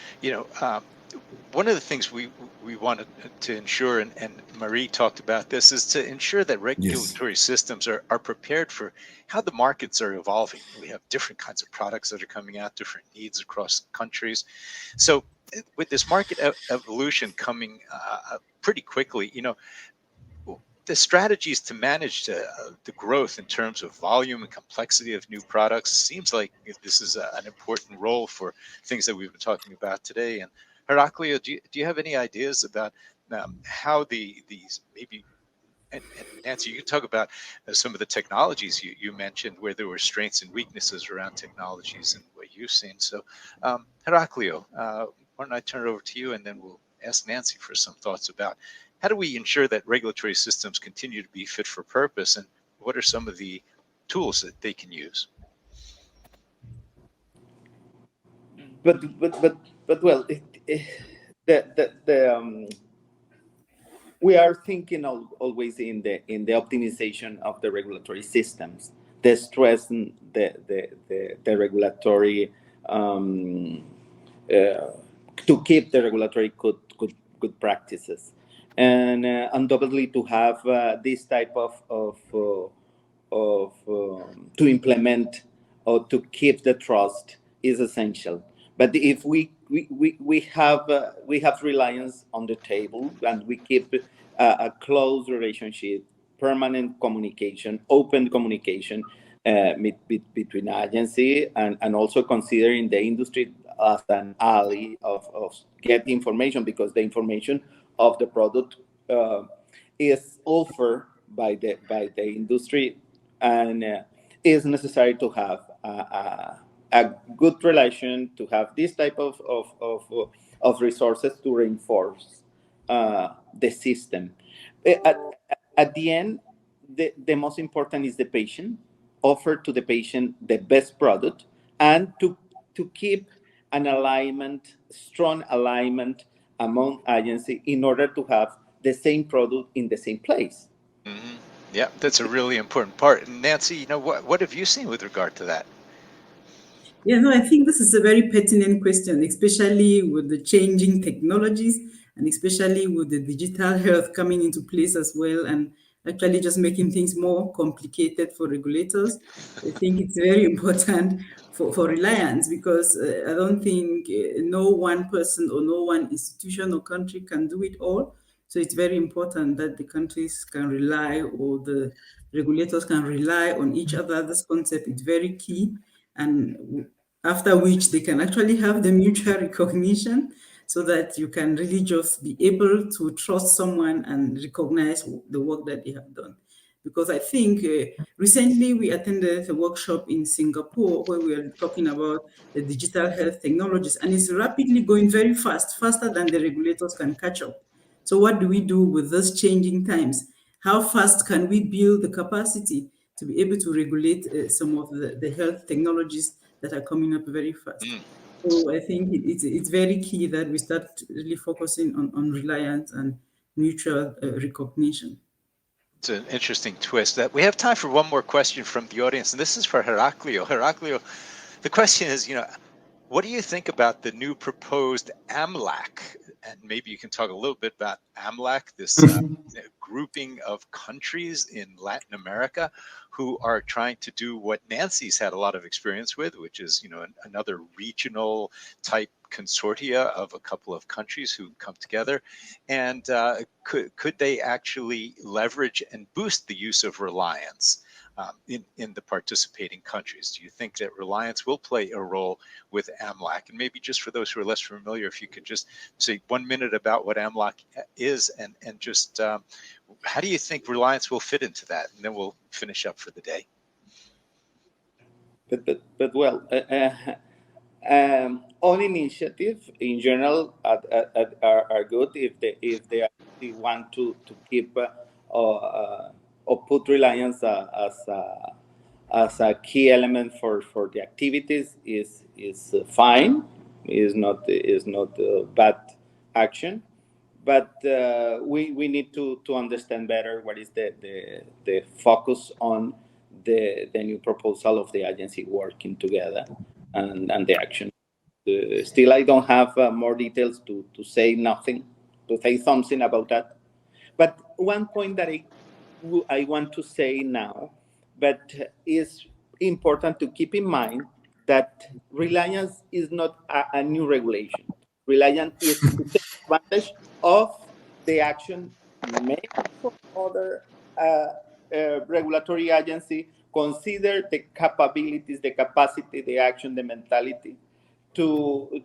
A: one of the things we wanted to ensure, and Marie talked about this, is to ensure that
B: Yes.
A: regulatory systems are prepared for how the markets are evolving. We have different kinds of products that are coming out, different needs across countries. So with this market evolution coming pretty quickly, the strategies to manage the growth in terms of volume and complexity of new products seems like this is an important role for things that we've been talking about today. And Heraclio, do you have any ideas about how these maybe, and Nancy, you can talk about some of the technologies you mentioned where there were strengths and weaknesses around technologies and what you've seen. So Heraclio, why don't I turn it over to you, and then we'll ask Nancy for some thoughts about how do we ensure that regulatory systems continue to be fit for purpose, and what are some of the tools that they can use?
E: But well, the we are thinking always in the optimization of the regulatory systems, the stress and the regulatory to keep the regulatory good practices, and undoubtedly to have this type to implement or to keep the trust is essential. But if we have reliance on the table, and we keep a close relationship, permanent communication, open communication between agency, and also considering the industry as an ally of get information, because the information of the product is offered by the industry, and it's necessary to have a good relation, to have this type of resources to reinforce the system. At, at the end, the most important is the patient, offer to the patient the best product, and to keep an alignment, strong alignment among agencies in order to have the same product in the same place.
A: Mm-hmm. Yeah, that's a really important part. And Nancy, what have you seen with regard to that?
D: Yeah, no, I think this is a very pertinent question, especially with the changing technologies and especially with the digital health coming into place as well, and actually just making things more complicated for regulators. I think it's very important for reliance, because I don't think no one person or no one institution or country can do it all. So it's very important that the countries can rely, or the regulators can rely on each other. This concept is very key, and after which they can actually have the mutual recognition, so that you can really just be able to trust someone and recognize the work that they have done. Because I think recently we attended a workshop in Singapore where we are talking about the digital health technologies, and it's rapidly going very fast, faster than the regulators can catch up. So what do we do with those changing times? How fast can we build the capacity to be able to regulate some of the health technologies that are coming up very fast?
A: Mm.
D: So I think it's very key that we start really focusing on reliance and mutual recognition.
A: It's an interesting twist. That we have time for one more question from the audience, and this is for Heraclio. Heraclio, the question is, what do you think about the new proposed AMLAC? And maybe you can talk a little bit about AMLAC, this grouping of countries in Latin America who are trying to do what Nancy's had a lot of experience with, which is, another regional type consortia of a couple of countries who come together, and could they actually leverage and boost the use of reliance in the participating countries? Do you think that reliance will play a role with AMLAC? And maybe just for those who are less familiar, if you could just say 1 minute about what AMLAC is, and just how do you think reliance will fit into that? And then we'll finish up for the day.
E: But well, all initiatives in general are good if they actually want to keep or put reliance as a key element for the activities is fine. Is not bad action, but we need to understand better what is the focus on the new proposal of the agency working together and the action. Still, I don't have more details to say something about that. But one point that I want to say now, but is important to keep in mind, that reliance is not a new regulation. Reliance is to take advantage of the action made for other regulatory agency, consider the capabilities, the capacity, the action, the mentality to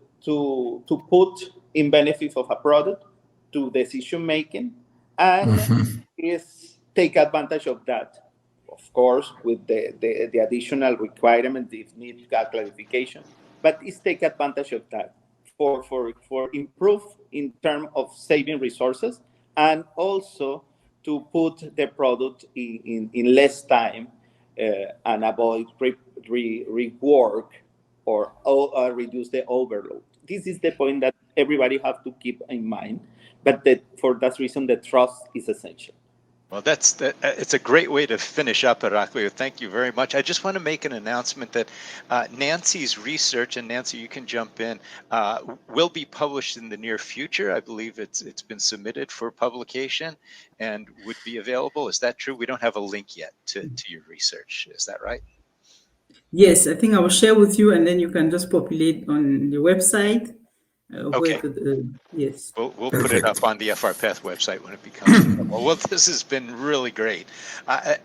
E: put in benefit of a product, to decision making, and is take advantage of that, of course, with the additional requirements if need clarification, but is take advantage of that for improve in terms of saving resources, and also to put the product in less time and avoid rework or reduce the overload. This is the point that everybody have to keep in mind, but for that reason, the trust is essential.
A: Well, it's a great way to finish up, Heraclio. Thank you very much. I just want to make an announcement that Nancy's research, and Nancy, you can jump in, will be published in the near future. I believe it's been submitted for publication and would be available. Is that true? We don't have a link yet to your research. Is that right?
D: Yes, I think I will share with you, and then you can just populate on the website.
A: Okay.
D: Yes.
A: We'll put it up on the FRPath website when it becomes available. Well, this has been really great.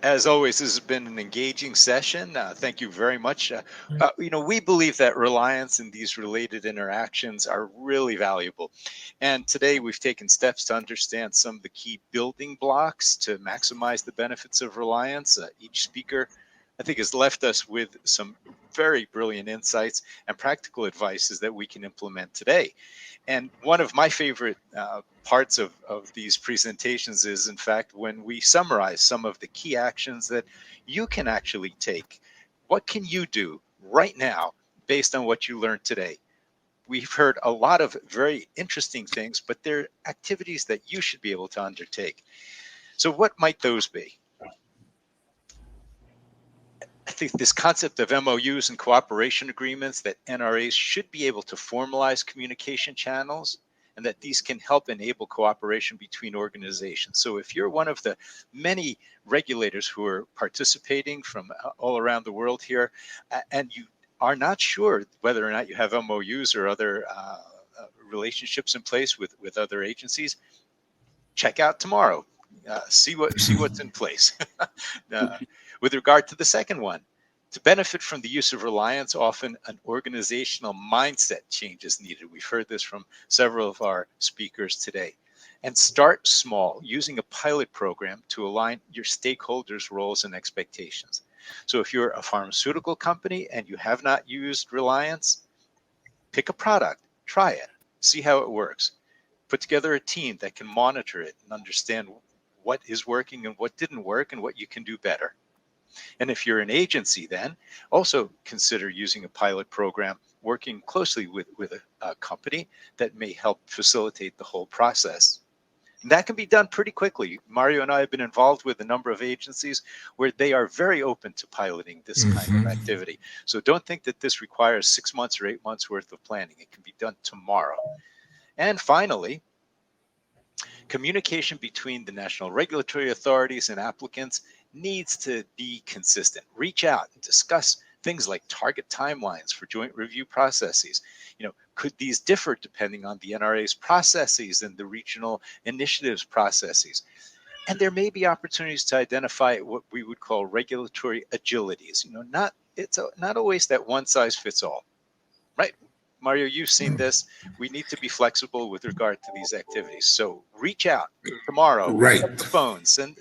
A: As always, this has been an engaging session. Thank you very much. We believe that reliance and these related interactions are really valuable. And today we've taken steps to understand some of the key building blocks to maximize the benefits of reliance. Each speaker, I think, has left us with some very brilliant insights and practical advices that we can implement today. And one of my favorite parts of these presentations is, in fact, when we summarize some of the key actions that you can actually take. What can you do right now based on what you learned today? We've heard a lot of very interesting things, but they're activities that you should be able to undertake. So what might those be? I think this concept of MOUs and cooperation agreements, that NRAs should be able to formalize communication channels, and that these can help enable cooperation between organizations. So if you're one of the many regulators who are participating from all around the world here, and you are not sure whether or not you have MOUs or other relationships in place with other agencies, check out tomorrow. See what's in place. With regard to the second one, to benefit from the use of reliance, often an organizational mindset change is needed. We've heard this from several of our speakers today. And start small, using a pilot program to align your stakeholders' roles and expectations. So if you're a pharmaceutical company and you have not used reliance, pick a product, try it, see how it works. Put together a team that can monitor it and understand what is working and what didn't work and what you can do better. And if you're an agency, then also consider using a pilot program, working closely with a company that may help facilitate the whole process. And that can be done pretty quickly. Mario and I have been involved with a number of agencies where they are very open to piloting this kind of activity. So don't think that this requires 6 months or 8 months worth of planning. It can be done tomorrow. And finally, communication between the national regulatory authorities and applicants needs to be consistent. Reach out and discuss things like target timelines for joint review processes. Could these differ depending on the NRA's processes and the regional initiatives processes? And there may be opportunities to identify what we would call regulatory agilities. It's not always that one size fits all, right? Mario, you've seen this. We need to be flexible with regard to these activities. So reach out tomorrow, pick up the phone, send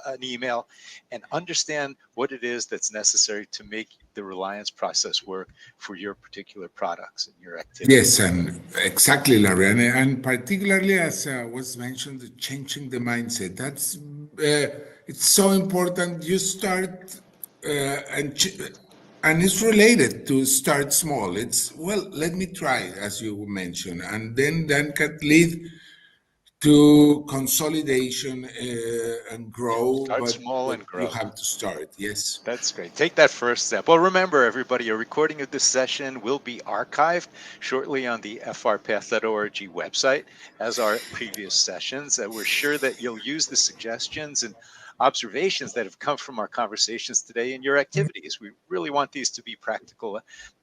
A: an email, and understand what it is that's necessary to make the reliance process work for your particular products and your activities.
B: Yes, and exactly, Larry, and particularly as was mentioned, changing the mindset. That's it's so important. You start and it's related to start small. It's, well, let me try, as you mentioned, and then can lead to consolidation and grow.
A: Start
B: but
A: small and grow.
B: You have to start. Yes.
A: That's great. Take that first step. Well, remember, everybody, a recording of this session will be archived shortly on the FRPath.org website, as are previous sessions. We're sure that you'll use the suggestions and observations that have come from our conversations today in your activities. We really want these to be practical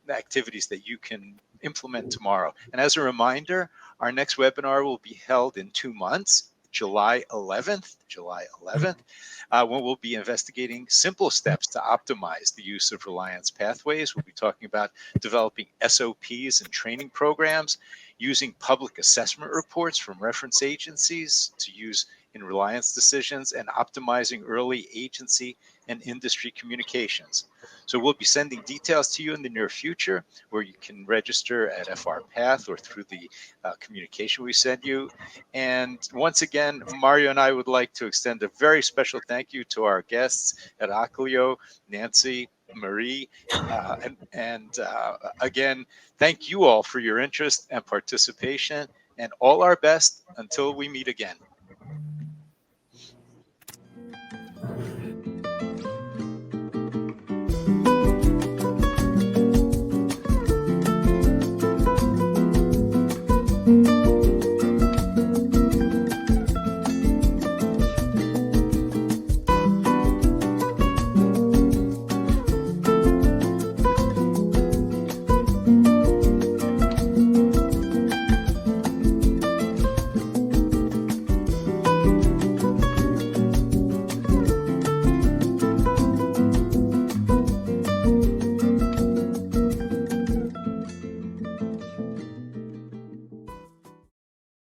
A: activities that you can implement tomorrow. And as a reminder, our next webinar will be held in 2 months, July 11th, when we'll be investigating simple steps to optimize the use of reliance pathways. We'll be talking about developing SOPs and training programs, using public assessment reports from reference agencies to use in reliance decisions, and optimizing early agency and industry communications. So we'll be sending details to you in the near future, where you can register at FRPath or through the communication we send you. And once again, Mario and I would like to extend a very special thank you to our guests, Heraclio, Nancy, Marie, and again, thank you all for your interest and participation, and all our best until we meet again.